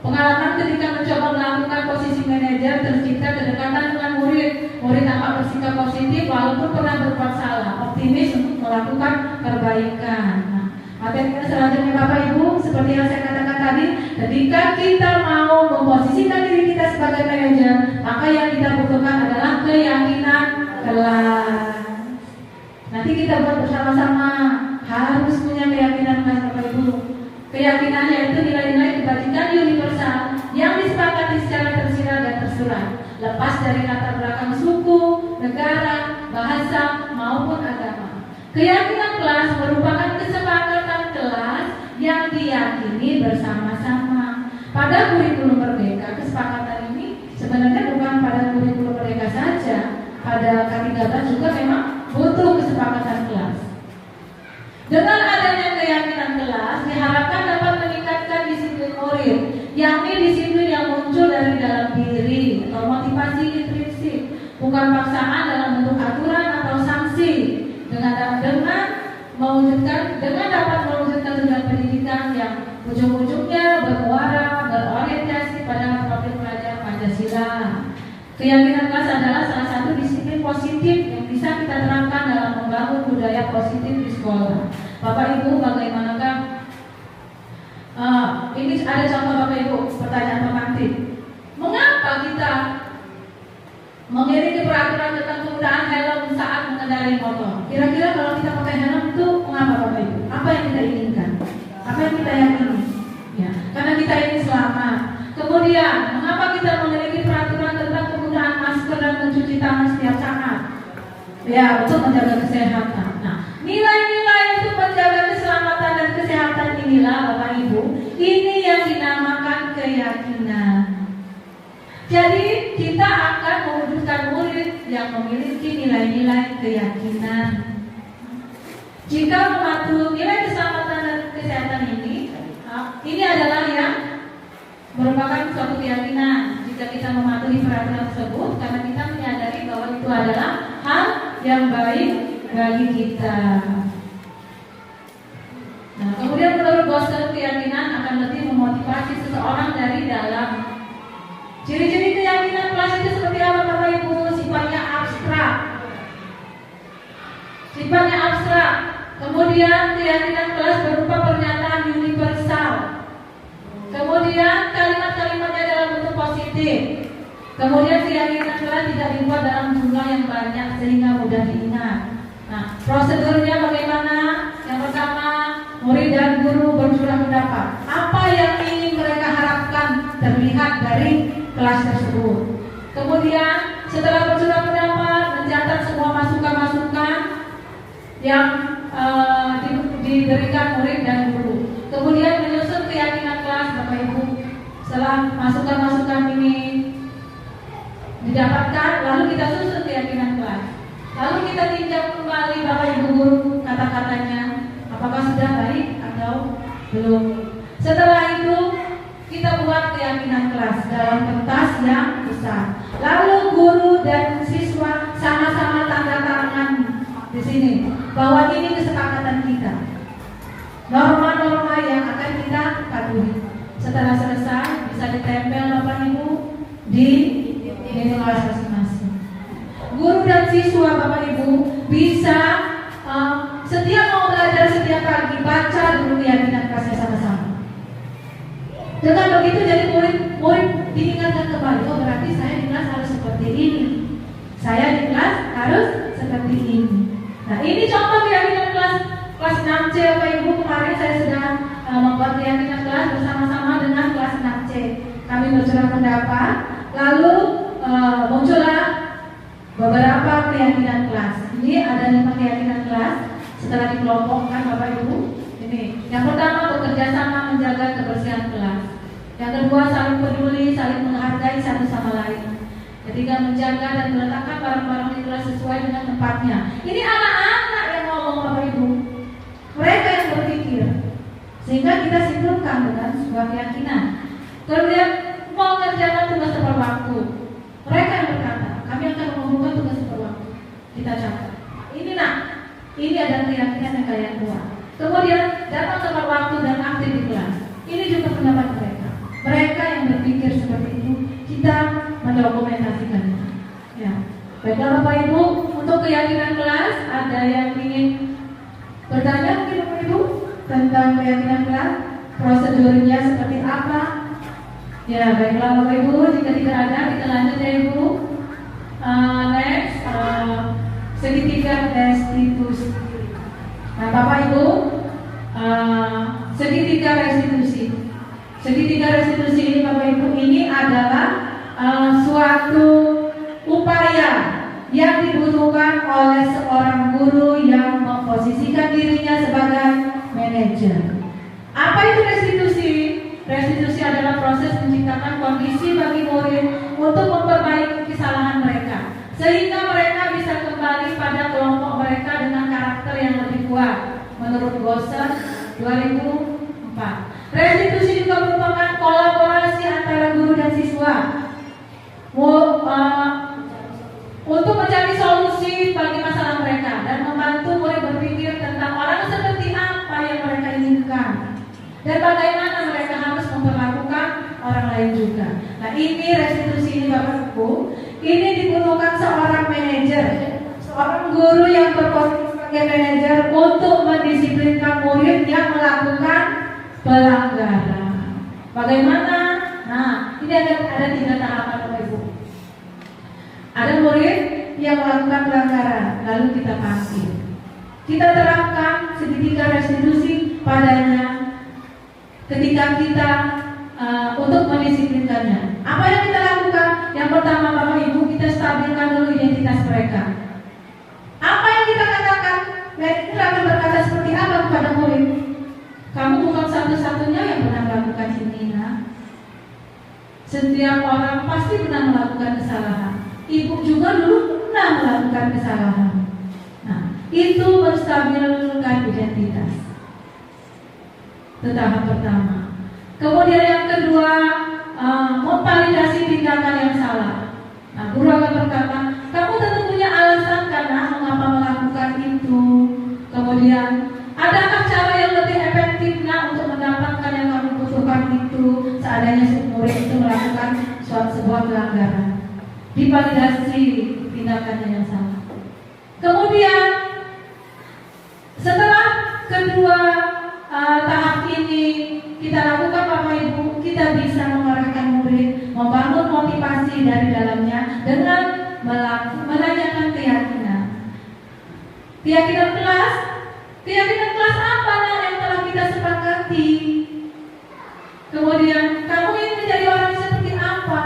pengalaman ketika mencoba melakukan posisi manajer, tercipta kedekatan dengan murid. Murid tampak bersikap positif walaupun pernah berbuat salah, optimis untuk melakukan perbaikan. Nah, materi selanjutnya Bapak Ibu, seperti yang saya katakan tadi, ketika kita mau memposisikan diri kita sebagai manajer, maka yang kita butuhkan adalah keyakinan kelas. Nanti kita buat bersama-sama, harus punya keyakinan kelas Bapak Ibu. Keyakinan yaitu nilai-nilai kebajikan universal yang disepakati secara tersirat dan tersurat, lepas dari latar belakang suku, negara, bahasa, maupun agama. Keyakinan kelas merupakan kesepakatan kelas yang diyakini bersama-sama. Pada kurikulum merdeka, kesepakatan ini sebenarnya bukan pada kurikulum merdeka saja. Pada K13 juga memang butuh kesepakatan kelas. Dengan adanya keyakinan kelas, diharapkan dapat meningkatkan disiplin murid, yakni disiplin yang muncul dari dalam diri atau motivasi intrinsik, bukan paksaan dalam bentuk aturan atau sanksi. Dengan dapat mewujudkan tujuan pendidikan yang ujung-ujungnya bermuara berorientasi pada profil pelajar Pancasila. Keyakinan kelas adalah salah satu disiplin positif yang bisa kita terapkan dalam membangun budaya positif di sekolah. Bapak Ibu, bagaimanakah? Ini ada contoh Bapak Ibu, pertanyaan pemantik. Mengapa kita memiliki peraturan tentang penggunaan helm saat mengendarai motor? Kira-kira kalau kita pakai helm itu mengapa Bapak Ibu? Apa yang kita inginkan? Apa yang kita yakini? Ya, karena kita ingin selamat. Kemudian, mengapa kita memiliki peraturan tentang penggunaan masker dan mencuci tangan setiap saat? Ya, untuk menjaga kesehatan. Nah, nilai-nilai untuk menjaga keselamatan dan kesehatan inilah Bapak Ibu, ini yang dinamakan keyakinan. Jadi kita akan mewujudkan murid yang memiliki nilai-nilai keyakinan. Jika mematuhi nilai keselamatan dan kesehatan ini adalah yang merupakan suatu keyakinan. Jika kita mematuhi peraturan tersebut, karena kita menyadari bahwa itu adalah hal yang baik bagi kita. Nah, kemudian menurut Boston, keyakinan akan lebih memotivasi seseorang dari dalam. Ciri-ciri keyakinan kelas itu seperti apa Bapak Ibu? Sifatnya abstrak. Kemudian keyakinan kelas berupa pernyataan universal. Kemudian kalimat-kalimatnya dalam bentuk positif. Kemudian keyakinan kelas tidak dibuat dalam jumlah yang banyak sehingga mudah diingat. Nah, prosedurnya bagaimana? Yang pertama, murid dan guru bersurah pendapat. Apa yang ingin mereka harapkan terlihat dari kelas tersebut. Kemudian setelah bersurah pendapat, mencatat semua masukan-masukan yang diberikan murid dan guru. Kemudian menyusun keyakinan kelas Bapak Ibu. Setelah masukan-masukan ini didapatkan, lalu kita susun keyakinan kelas. Lalu kita tinjau kembali Bapak Ibu guru kata-katanya, apakah sudah baik atau belum. Setelah itu kita buat keyakinan kelas dalam kertas yang besar. Lalu guru dan siswa sama-sama tanda tangan di sini bahwa ini kesepakatan kita. Norma-norma yang akan kita patuhi. Setelah selesai bisa ditempel Bapak Ibu di kelas masing-masing. Guru dan siswa Bapak Ibu bisa setiap mau belajar setiap pagi baca dulu keyakinan kelasnya sama-sama. Dengan begitu jadi murid diingatkan kembali, oh berarti saya di kelas harus seperti ini. Saya di kelas harus seperti ini. Nah, ini contoh keyakinan kelas 6C Bapak Ibu. Kemarin saya sedang membuat keyakinan kelas bersama-sama dengan kelas 6C. Kami bersurah pendapat, lalu muncullah beberapa keyakinan kelas. Ini ada 5 keyakinan kelas. Setelah dikelompokkan Bapak Ibu, Ini yang pertama, bekerja sama menjaga kebersihan kelas. Yang kedua, saling peduli, saling menghargai satu sama lain. Ketiga, menjaga dan meletakkan barang-barang di kelas sesuai dengan tempatnya. Ini anak-anak yang ngomong Bapak Ibu. Mereka yang berpikir. Sehingga kita simpulkan dengan sebuah keyakinan. Kemudian mau mengerjakan tugas tepat waktu. Mereka yang berkata, kami akan mengumpulkan tugas tepat waktu. Kita catat. Ini adalah keyakinan yang kalian buat. Kemudian datang tepat waktu dan aktif di kelas. Ini juga pendapat mereka. Mereka yang berpikir seperti itu, kita mendokumentasikannya. Ya. Baiklah Bapak Ibu, untuk keyakinan kelas ada yang ingin bertanya mungkin Bapak Ibu tentang keyakinan kelas, prosedurnya seperti apa? Ya, baiklah Bapak Ibu, jika tidak ada kita lanjut ya Ibu. Next, segitiga restitusi. Nah Bapak Ibu, segitiga restitusi. Segitiga restitusi ini Bapak Ibu, ini adalah suatu upaya yang dibutuhkan oleh seorang guru yang memposisikan dirinya sebagai manajer. Apa itu restitusi? Restitusi adalah proses menciptakan kondisi bagi murid untuk memperbaiki kesalahan mereka, sehingga mereka bisa kembali pada kelompok mereka dengan karakter yang lebih kuat. Menurut Gosser 2004. Restitusi juga merupakan kolaborasi antara guru dan siswa untuk mencari solusi bagi masalah mereka dan membantu murid berpikir tentang orang seperti apa yang mereka inginkan dan bagaimana mereka harus memperlakukan orang lain juga. Nah ini restitusi ini Bapak Ibu, ini dibutuhkan seorang manajer, seorang guru yang berposisi sebagai manajer untuk mendisiplinkan murid yang melakukan pelanggaran. Bagaimana? Nah, ini ada 3 tahapan Bapak Ibu. Ada murid yang melakukan pelanggaran, lalu kita panggil. Kita terapkan segitiga restitusi padanya ketika kita untuk mendisiplinkannya. Apa yang kita lakukan? Yang pertama Bapak Ibu, kita stabilkan dulu identitas mereka. Apa yang kita katakan? Kita akan berkata seperti apa kepada murid? Kamu bukan satu-satunya yang pernah melakukan ini, nah. Setiap orang pasti pernah melakukan kesalahan. Ibu juga dulu pernah melakukan kesalahan. Nah, itu menstabilkan identitas. Itu tahap pertama. Kemudian yang kedua, memvalidasi tindakan yang salah. Nah, guru akan berkata, kamu tentu punya alasan karena mengapa melakukan itu. Kemudian, adakah cara yang lebih efektif untuk mendapatkan yang kamu butuhkan itu? Seandainya murid itu melakukan sebuah pelanggaran, divalidasi tindakannya yang salah. Kemudian, setelah kedua tahap ini kita lakukan Bapak Ibu, kita bisa mengarahkan murid, membangun motivasi dari dalamnya dengan menanyakan keyakinan. Keyakinan kelas apa yang telah kita sepakati? Kemudian kamu ingin menjadi orang seperti apa?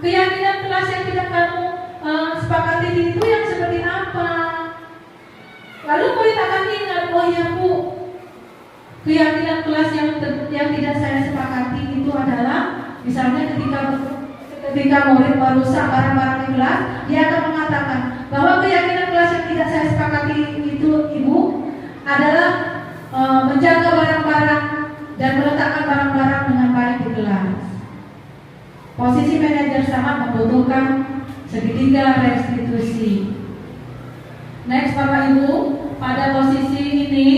Keyakinan kelas yang tidak kamu sepakati itu yang seperti apa? Lalu murid akan ingat, oh ya Bu, keyakinan kelas yang tidak saya sepakati itu adalah misalnya ketika murid merusak barang-barang di kelas, dia akan mengatakan bahwa keyakinan kelas yang tidak saya sepakati itu Ibu adalah menjaga barang-barang dan meletakkan barang-barang dengan baik di kelas. Posisi manajer sangat membutuhkan segitiga restitusi. Next Bapak Ibu, pada posisi ini,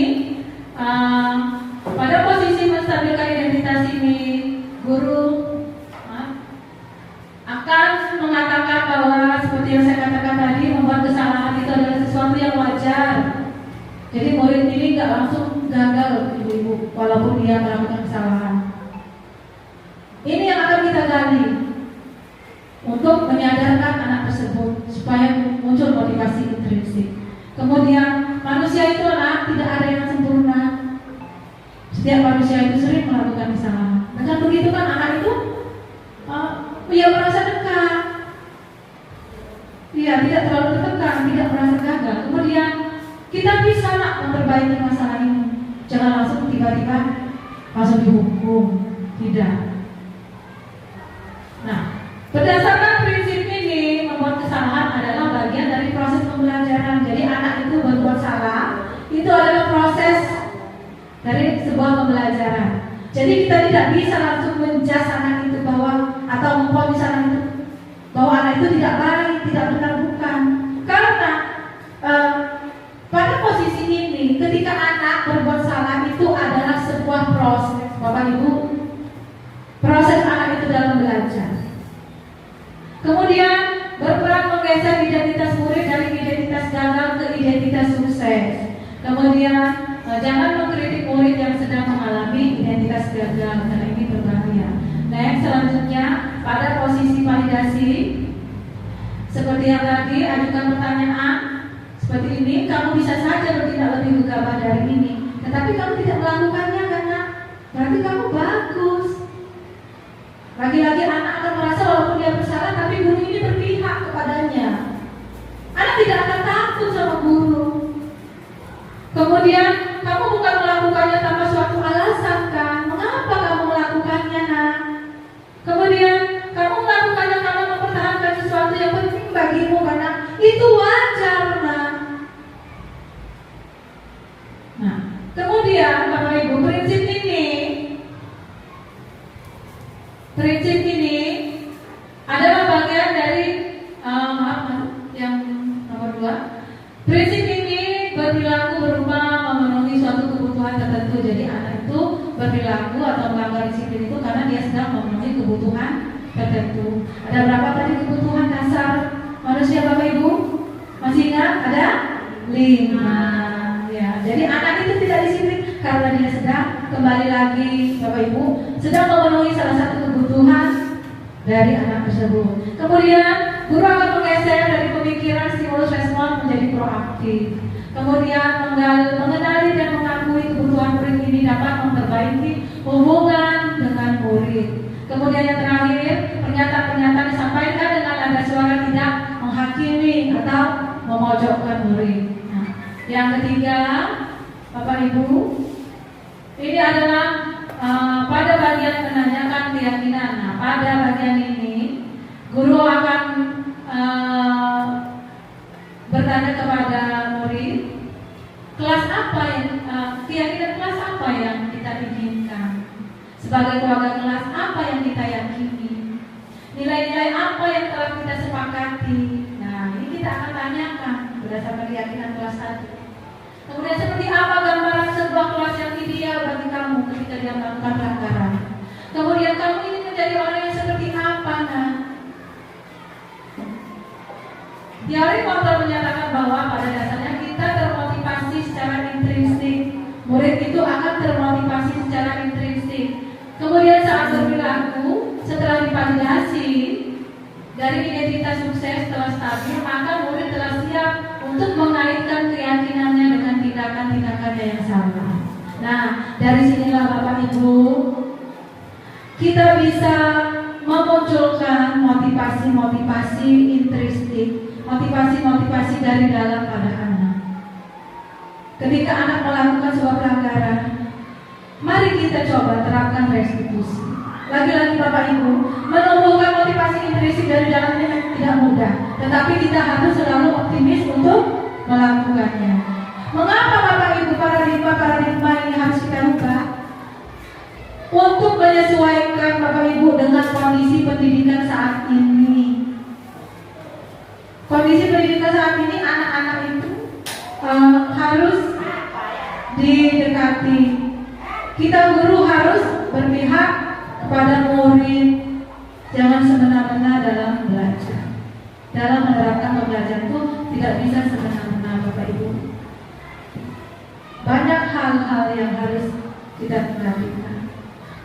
pada posisi menstabilkan identitas ini, guru akan mengatakan bahwa seperti yang saya katakan tadi, membuat kesalahan itu adalah sesuatu yang wajar. Jadi murid ini nggak langsung gagal ibu-ibu, walaupun dia melakukan kesalahan. Ini yang akan kita gali untuk menyadarkan anak tersebut supaya muncul motivasi intrinsik. Kemudian manusia itu tidak ada yang sempurna. Setiap manusia itu sering melakukan kesalahan. Dengan begitu kan anak itu dia merasa dekat. Dia tidak terlalu tertekan, tidak merasa gagal. Kemudian kita bisa memperbaiki masalah ini. Jangan langsung tiba-tiba langsung dihukum, tidak. Nah, berdasarkan prinsip ini, membuat kesalahan adalah bagian dari proses pembelajaran. Jadi anak itu berbuat salah, itu adalah proses dari sebuah pembelajaran. Jadi kita tidak bisa langsung menjas anak itu bahwa atau memponis anak itu bahwa anak itu tidak baik, tidak benar, bukan. Karena pada posisi ini, ketika anak berbuat salah itu adalah sebuah proses, Bapak Ibu, proses anak itu dalam belajar. Kemudian berperan menggeser identitas murid dari identitas gagal ke identitas sukses. Kemudian jangan mengkritik murid yang sedang mengalami identitas gagal karena ini berbahaya. Next, selanjutnya pada posisi validasi seperti yang tadi, ajukan pertanyaan seperti ini. Kamu bisa saja bertindak lebih gegabah dari ini, tetapi kamu tidak melakukannya karena berarti kamu bagus. Lagi-lagi anak akan merasa walaupun dia bersalah, tapi guru ini berpihak kepadanya. Anak tidak akan takut sama guru. Kemudian kamu bukan melakukannya tanpa suatu alasan kan? Mengapa kamu melakukannya, nak? Kemudian kamu melakukannya karena mempertahankan sesuatu yang penting bagimu, karena itu wajar, nak. Nah, kemudian Bapak Ibu, prinsip ini adalah bagian dari yang nomor 2. Prinsip ini berperilaku berupa memenuhi suatu kebutuhan tertentu. Jadi anak itu berperilaku atau melanggar disiplin itu karena dia sedang memenuhi kebutuhan tertentu. Ada berapa tadi kebutuhan dasar manusia, Bapak Ibu? Masih ingat? Ada 5. Ya, jadi anak itu tidak disiplin karena dia sedang, kembali lagi Bapak Ibu, sedang memenuhi salah satu kebutuhan dari anak tersebut. Kemudian guru akan menggeser dari pemikiran stimulus respon menjadi proaktif. Kemudian mengenali dan mengakui kebutuhan murid ini dapat memperbaiki hubungan dengan murid. Kemudian yang terakhir, pernyataan-pernyataan disampaikan dengan nada suara tidak menghakimi atau memojokkan murid. Nah, yang ketiga, Bapak Ibu, ini adalah pada bagian menanyakan keyakinan. Nah, pada bagian ini guru akan bertanya kepada murid, kelas apa yang keyakinan kelas apa yang kita inginkan, sebagai keluarga kelas apa yang kita yakini, nilai-nilai apa yang telah kita sepakati. Nah, ini kita akan tanyakan berdasarkan keyakinan kelas tadi. Kemudian seperti apa gambaran sebuah kelas yang ideal bagi kamu ketika dia melakukan pelanggaran. Kemudian kamu ingin menjadi orang yang seperti apa, nah? Teori Montell menyatakan bahwa pada dasarnya kita termotivasi secara intrinsik. Murid itu akan termotivasi secara intrinsik. Kemudian saat berperilaku, setelah divalidasi dari identitas sukses telah stabil, maka murid telah siap untuk mengaitkan keyakinannya dengan tindakan-tindakannya yang salah. Nah, dari sinilah Bapak Ibu, kita bisa memunculkan motivasi-motivasi intrinsik, motivasi-motivasi dari dalam pada anak. Ketika anak melakukan sebuah pelanggaran, mari kita coba terapkan restitusi. Lagi-lagi Bapak Ibu, menumbuhkan motivasi intrinsik dari dalam ini tidak mudah, tetapi kita harus selalu optimis untuk melakukannya. Mengapa Bapak Ibu paradigma ini harus kita rubah? Untuk menyesuaikan Bapak Ibu dengan kondisi pendidikan saat ini. Kondisi pendidikan saat ini, anak-anak itu harus didekati. Kita guru harus berpihak kepada murid, jangan semena-mena dalam belajar. Dalam menerapkan pembelajaran itu tidak bisa semena-mena Bapak Ibu. Banyak hal-hal yang harus kita perhatikan.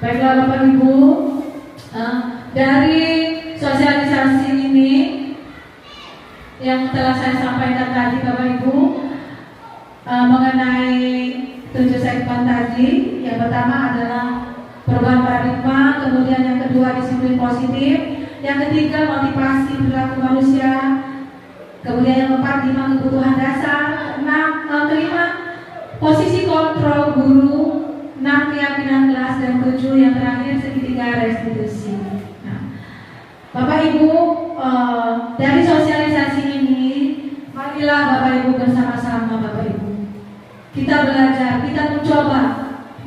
Baiklah Bapak Ibu, dari sosialisasi ini yang telah saya sampaikan tadi Bapak Ibu, mengenai 7 segmen tadi, yang pertama adalah perubahan paradigma, kemudian yang kedua disiplin positif, yang ketiga motivasi perilaku manusia, kemudian yang keempat 5 kebutuhan dasar, kelima posisi kontrol guru, 6 keyakinan kelas, dan 7 yang terakhir segitiga restitusi. Nah, Bapak Ibu, dari sosialisasi ini, marilah Bapak Ibu bersama-sama Bapak Ibu kita belajar, kita mencoba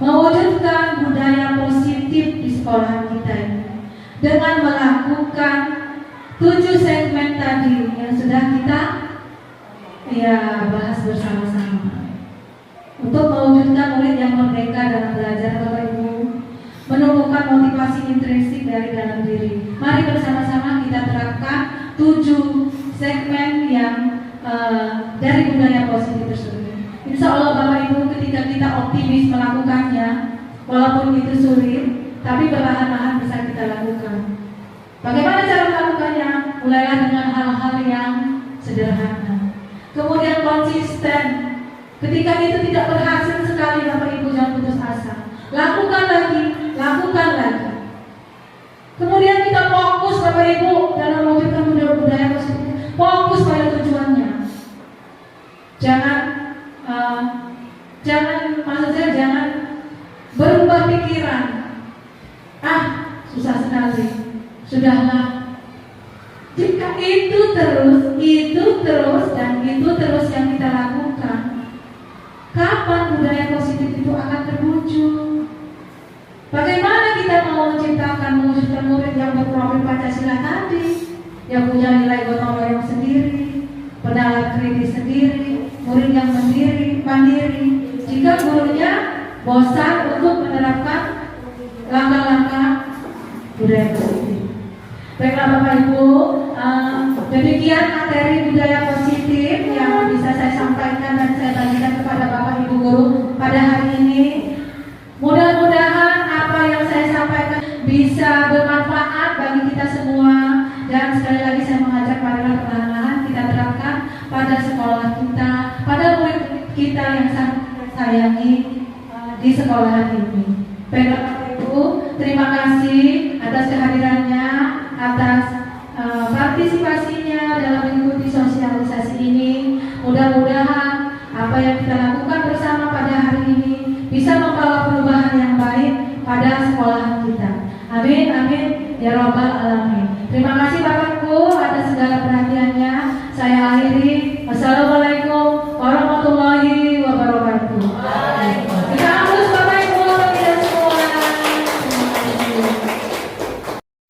mewujudkan budaya positif di sekolah kita ini dengan melakukan 7 segmen tadi yang sudah kita bahas bersama-sama untuk mewujudkan murid yang merdeka dalam belajar Bapak Ibu, menumbuhkan motivasi intrinsik dari dalam diri. Mari bersama-sama kita terapkan 7 segmen yang dari budaya positif tersebut. Insya Allah Bapak Ibu, ketika kita optimis melakukannya, walaupun itu sulit, tapi perlahan-lahan bisa kita lakukan. Bagaimana cara melakukannya? Mulailah dengan hal-hal yang sederhana. Kemudian konsisten. Ketika itu tidak berhasil sekali, Bapak Ibu jangan putus asa. Lakukan lagi, lakukan lagi. Kemudian kita fokus Bapak Ibu dalam mewujudkan budaya positif. Fokus pada tujuannya. Jangan berubah pikiran. Susah sekali. Sudahlah. Jika itu terus dan itu terus yang kita lakukan, kapan budaya positif itu akan terwujud? Bagaimana kita mau mewujudkan murid yang berprofil Pancasila tadi, yang punya nilai gotong royong sendiri, pendapat kritis sendiri, murid yang mandiri, jika gurunya bosan untuk menerapkan langkah-langkah budaya positif. Baiklah Bapak Ibu, demikian materi budaya positif yang bisa saya sampaikan dan saya bagikan kepada Bapak Ibu guru pada hari ini. Mudah-mudahan apa yang saya sampaikan bisa bermanfaat bagi kita semua, dan sekali lagi saya mengajak marilah perlahan-lahan kita terapkan pada sekolah kita, pada murid kita yang sangat sayangi di sekolah ini. Baiklah Bapak Ibu, terima kasih atas kehadirannya, atas partisipasinya dalam mengikuti sosialisasi ini. Mudah-mudahan apa yang kita lakukan bersama pada hari ini bisa membawa perubahan yang baik pada sekolah kita. Amin, amin, ya Rabbal Alamin. Terima kasih Bapak Ibu atas segala perhatiannya. Saya akhiri. Wassalamualaikum warahmatullahi wabarakatuh. Kita harus Bapak Ibu kita semua.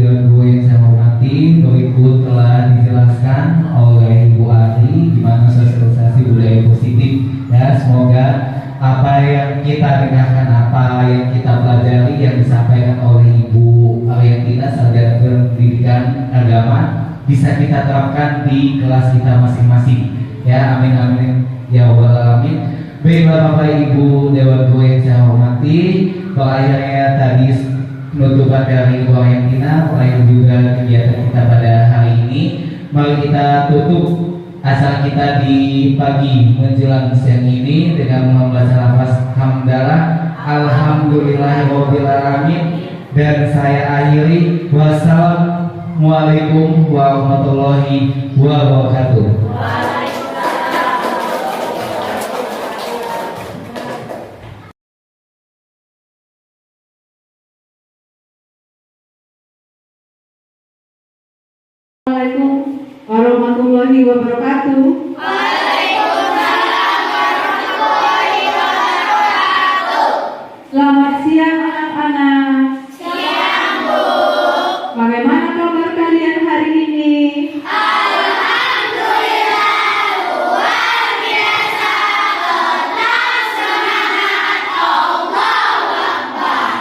Ibu yang saya hormati, berikut telah dijelaskan oleh Ibu Ari gimana sosialisasi budaya positif. Ya, semoga apa yang kita dengarkan, apa yang kita pelajari yang disampaikan oleh Ibu Ariantina, sarjana pendidikan agama, bisa kita terapkan di kelas kita masing-masing. Ya, amin amin ya Rabbal Alamin. Baiklah Bapak Ibu Dewan Guru yang saya hormati, akhirnya tadi penutupan dari Ibu Ariantina, terakhir juga kegiatan kita pada hari ini. Mari kita tutup acara kita di pagi menjelang siang ini dengan membaca lafaz hamdalah alhamdulillahirabbil alamin, dan saya akhiri wassalamualaikum warahmatullahi wabarakatuh. Assalamualaikum warahmatullahi wabarakatuh. Selamat siang anak-anak. Siang Bu. Bagaimana kabar kalian hari ini? Alhamdulillah luar biasa, tetap semangat, Allahu Akbar.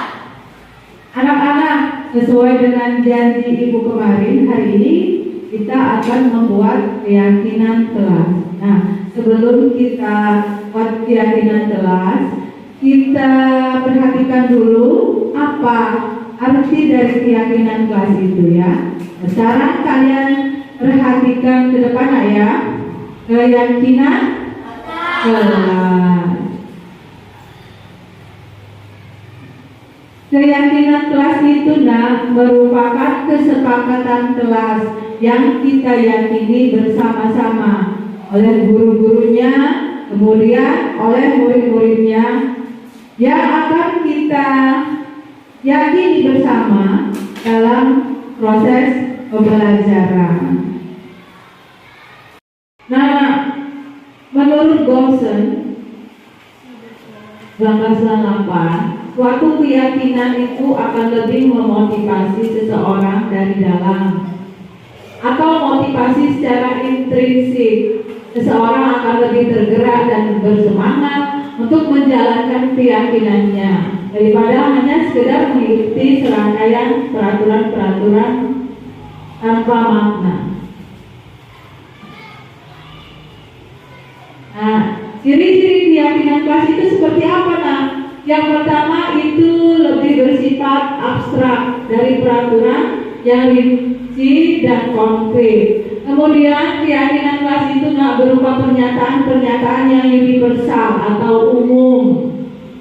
Anak-anak, sesuai dengan janji Ibu kemarin, hari ini kita akan membuat keyakinan kelas. Nah, sebelum kita buat keyakinan kelas, kita perhatikan dulu apa arti dari keyakinan kelas itu ya. Sekarang kalian perhatikan ke depan ya. Keyakinan kelas. Keyakinan kelas itu merupakan kesepakatan kelas yang kita yakini bersama-sama oleh guru-gurunya, kemudian oleh murid-muridnya yang akan kita yakini bersama dalam proses pembelajaran. Nah, menurut Gomson 1998, suatu keyakinan itu akan lebih memotivasi seseorang dari dalam atau motivasi secara intrinsik. Seseorang akan lebih tergerak dan bersemangat untuk menjalankan keyakinannya daripada hanya sekedar mengikuti serangkaian peraturan-peraturan tanpa makna. Nah, ciri-ciri keyakinan kelas itu seperti apa, Nak? Yang pertama itu lebih bersifat abstrak dari peraturan yang rinci dan konkret. Kemudian keyakinan kelas itu berupa pernyataan-pernyataan yang universal atau umum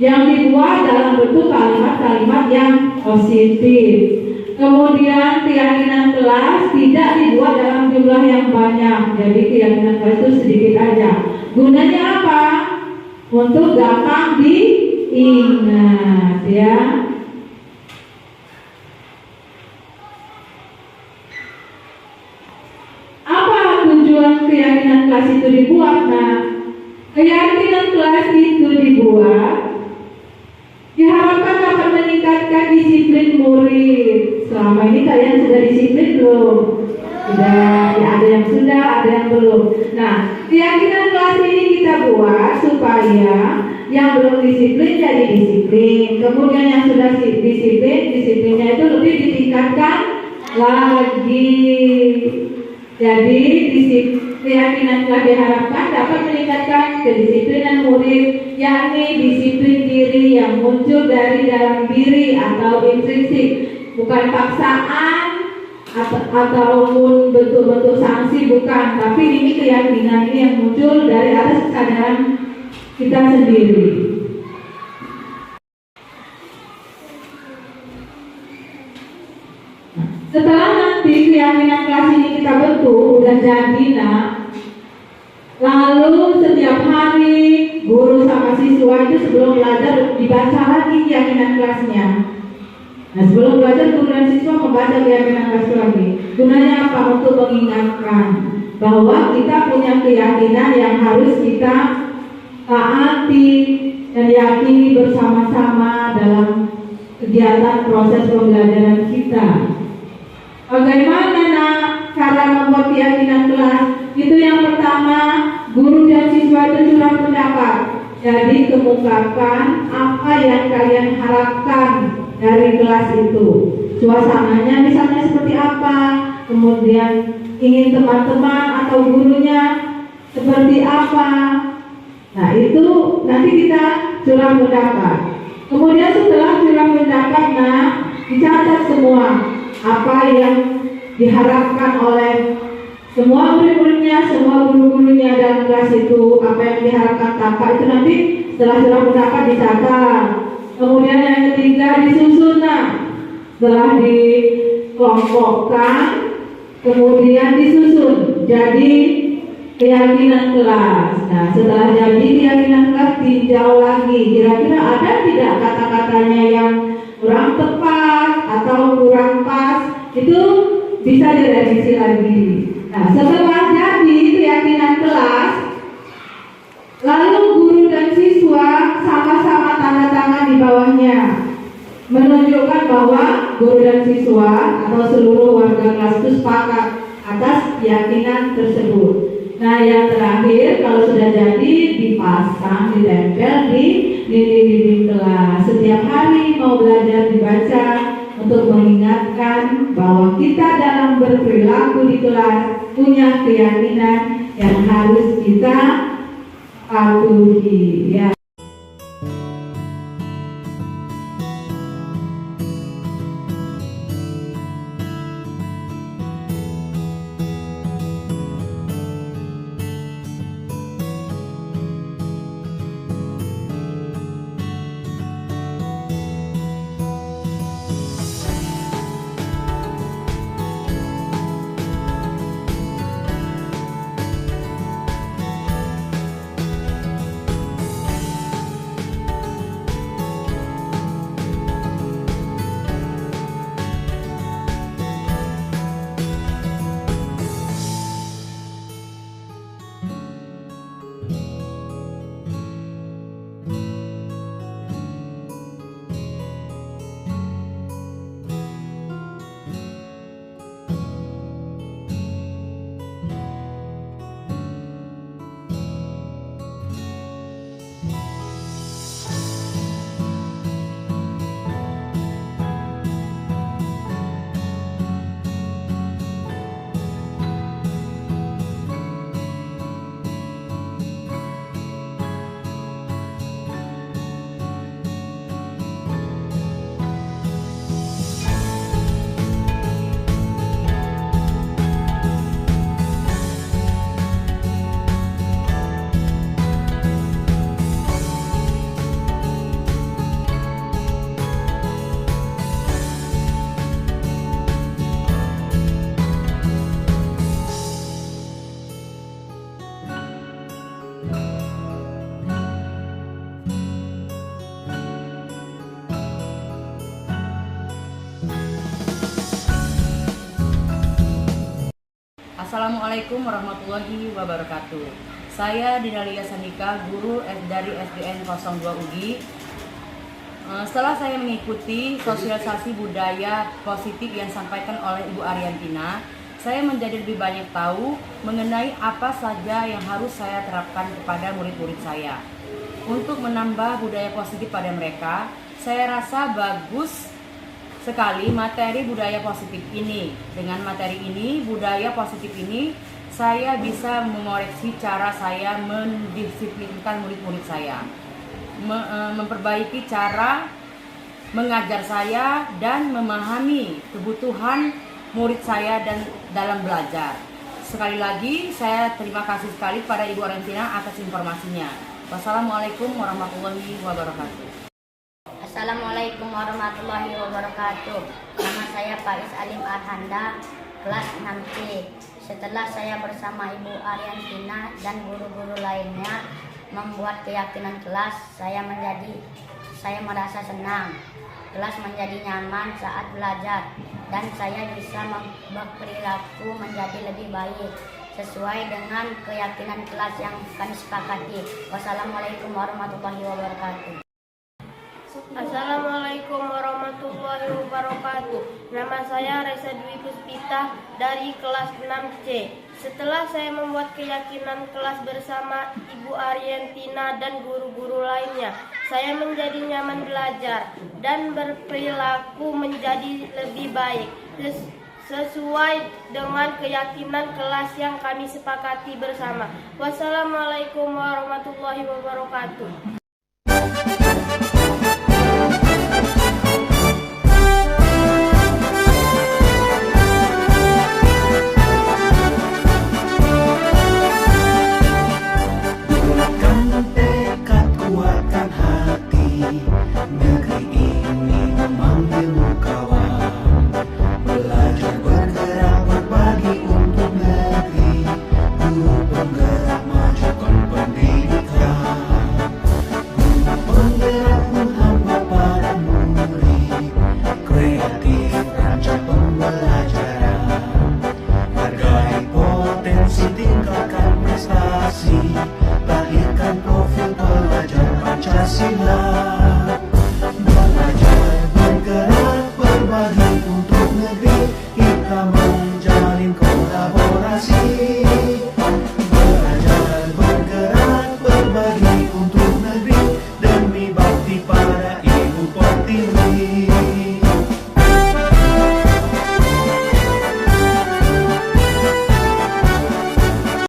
yang dibuat dalam bentuk kalimat-kalimat yang positif. Kemudian keyakinan kelas tidak dibuat dalam jumlah yang banyak, jadi keyakinan kelas itu sedikit aja. Gunanya apa? Untuk gampang diingat, ya. Tujuan keyakinan kelas itu dibuat. Nah, keyakinan kelas itu dibuat diharapkan dapat meningkatkan disiplin murid. Selama ini kalian sudah disiplin belum? Sudah, ya, ada yang sudah, ada yang belum. Nah, keyakinan kelas ini kita buat supaya yang belum disiplin jadi disiplin. Kemudian yang sudah disiplin, disiplinnya itu lebih ditingkatkan lagi. Jadi keyakinan telah diharapkan dapat meningkatkan kedisiplinan murid, yakni disiplin diri yang muncul dari dalam diri atau intrinsik, bukan paksaan ataupun bentuk-bentuk sanksi, bukan, tapi ini keyakinan ini yang muncul dari atas kesadaran kita sendiri. Setelah nanti keyakinan kelas ini kita bentuk, udah jadi, Nak. Lalu setiap hari guru sama siswa itu sebelum belajar dibaca lagi keyakinan kelasnya. Nah, sebelum belajar guru dan siswa membaca keyakinan kelas lagi. Gunanya apa? Untuk mengingatkan bahwa kita punya keyakinan yang harus kita taati dan yakini bersama-sama dalam kegiatan proses pembelajaran kita. Bagaimana, Nak, cara membuat keyakinan kelas? Itu yang pertama, guru dan siswa itu curah pendapat. Jadi kemukakan apa yang kalian harapkan dari kelas itu. Suasananya misalnya seperti apa, kemudian ingin teman-teman atau gurunya seperti apa. Nah, itu nanti kita curah pendapat. Kemudian setelah curah pendapat, Nah, dicatat semua apa yang diharapkan oleh semua murid-muridnya, semua guru-gurunya dalam kelas itu, apa yang diharapkan tanpa itu nanti setelah curah pendapat dicatat. Kemudian yang ketiga disusun, Nah. Setelah dikelompokkan, kemudian disusun jadi keyakinan kelas. Nah, setelah jadi keyakinan kelas tinjau lagi, kira-kira ada tidak kata-katanya yang kurang tepat atau kurang pas, itu bisa direvisi lagi. Nah, setelah jadi keyakinan kelas, lalu guru dan siswa sama-sama tanda tangan di bawahnya, menunjukkan bahwa guru dan siswa atau seluruh warga kelas itu sepakat atas keyakinan tersebut. Nah, yang terakhir kalau sudah jadi dipasang, ditempel di dinding-dinding kelas. Setiap hari mau belajar dibaca untuk mengingatkan bahwa kita dalam berperilaku di kelas punya keyakinan yang harus kita patuhi, ya. Assalamualaikum warahmatullahi wabarakatuh. Saya Dinalia Sandika, guru dari SDN 02 UGI. Setelah saya mengikuti sosialisasi budaya positif yang disampaikan oleh Ibu Ariantina, saya menjadi lebih banyak tahu mengenai apa saja yang harus saya terapkan kepada murid-murid saya. Untuk menambah budaya positif pada mereka, saya rasa bagus sekali materi budaya positif ini. Dengan materi ini, budaya positif ini, saya bisa mengoreksi cara saya mendisiplinkan murid-murid saya, memperbaiki cara mengajar saya dan memahami kebutuhan murid saya dan dalam belajar. Sekali lagi, saya terima kasih sekali pada Ibu Ariantina atas informasinya. Wassalamualaikum warahmatullahi wabarakatuh. Assalamualaikum warahmatullahi wabarakatuh. Nama saya Faiz Alim Arhanda, kelas 6C. Setelah saya bersama Ibu Ariantina dan guru-guru lainnya membuat keyakinan kelas, saya merasa senang. Kelas menjadi nyaman saat belajar dan saya bisa berperilaku menjadi lebih baik sesuai dengan keyakinan kelas yang kami sepakati. Wassalamualaikum warahmatullahi wabarakatuh. Assalamualaikum warahmatullahi wabarakatuh. Nama saya Reza Dwi Puspita dari kelas 6C. Setelah saya membuat keyakinan kelas bersama Ibu Ariantina dan guru-guru lainnya, saya menjadi nyaman belajar dan berperilaku menjadi lebih baik sesuai dengan keyakinan kelas yang kami sepakati bersama. Wassalamualaikum warahmatullahi wabarakatuh.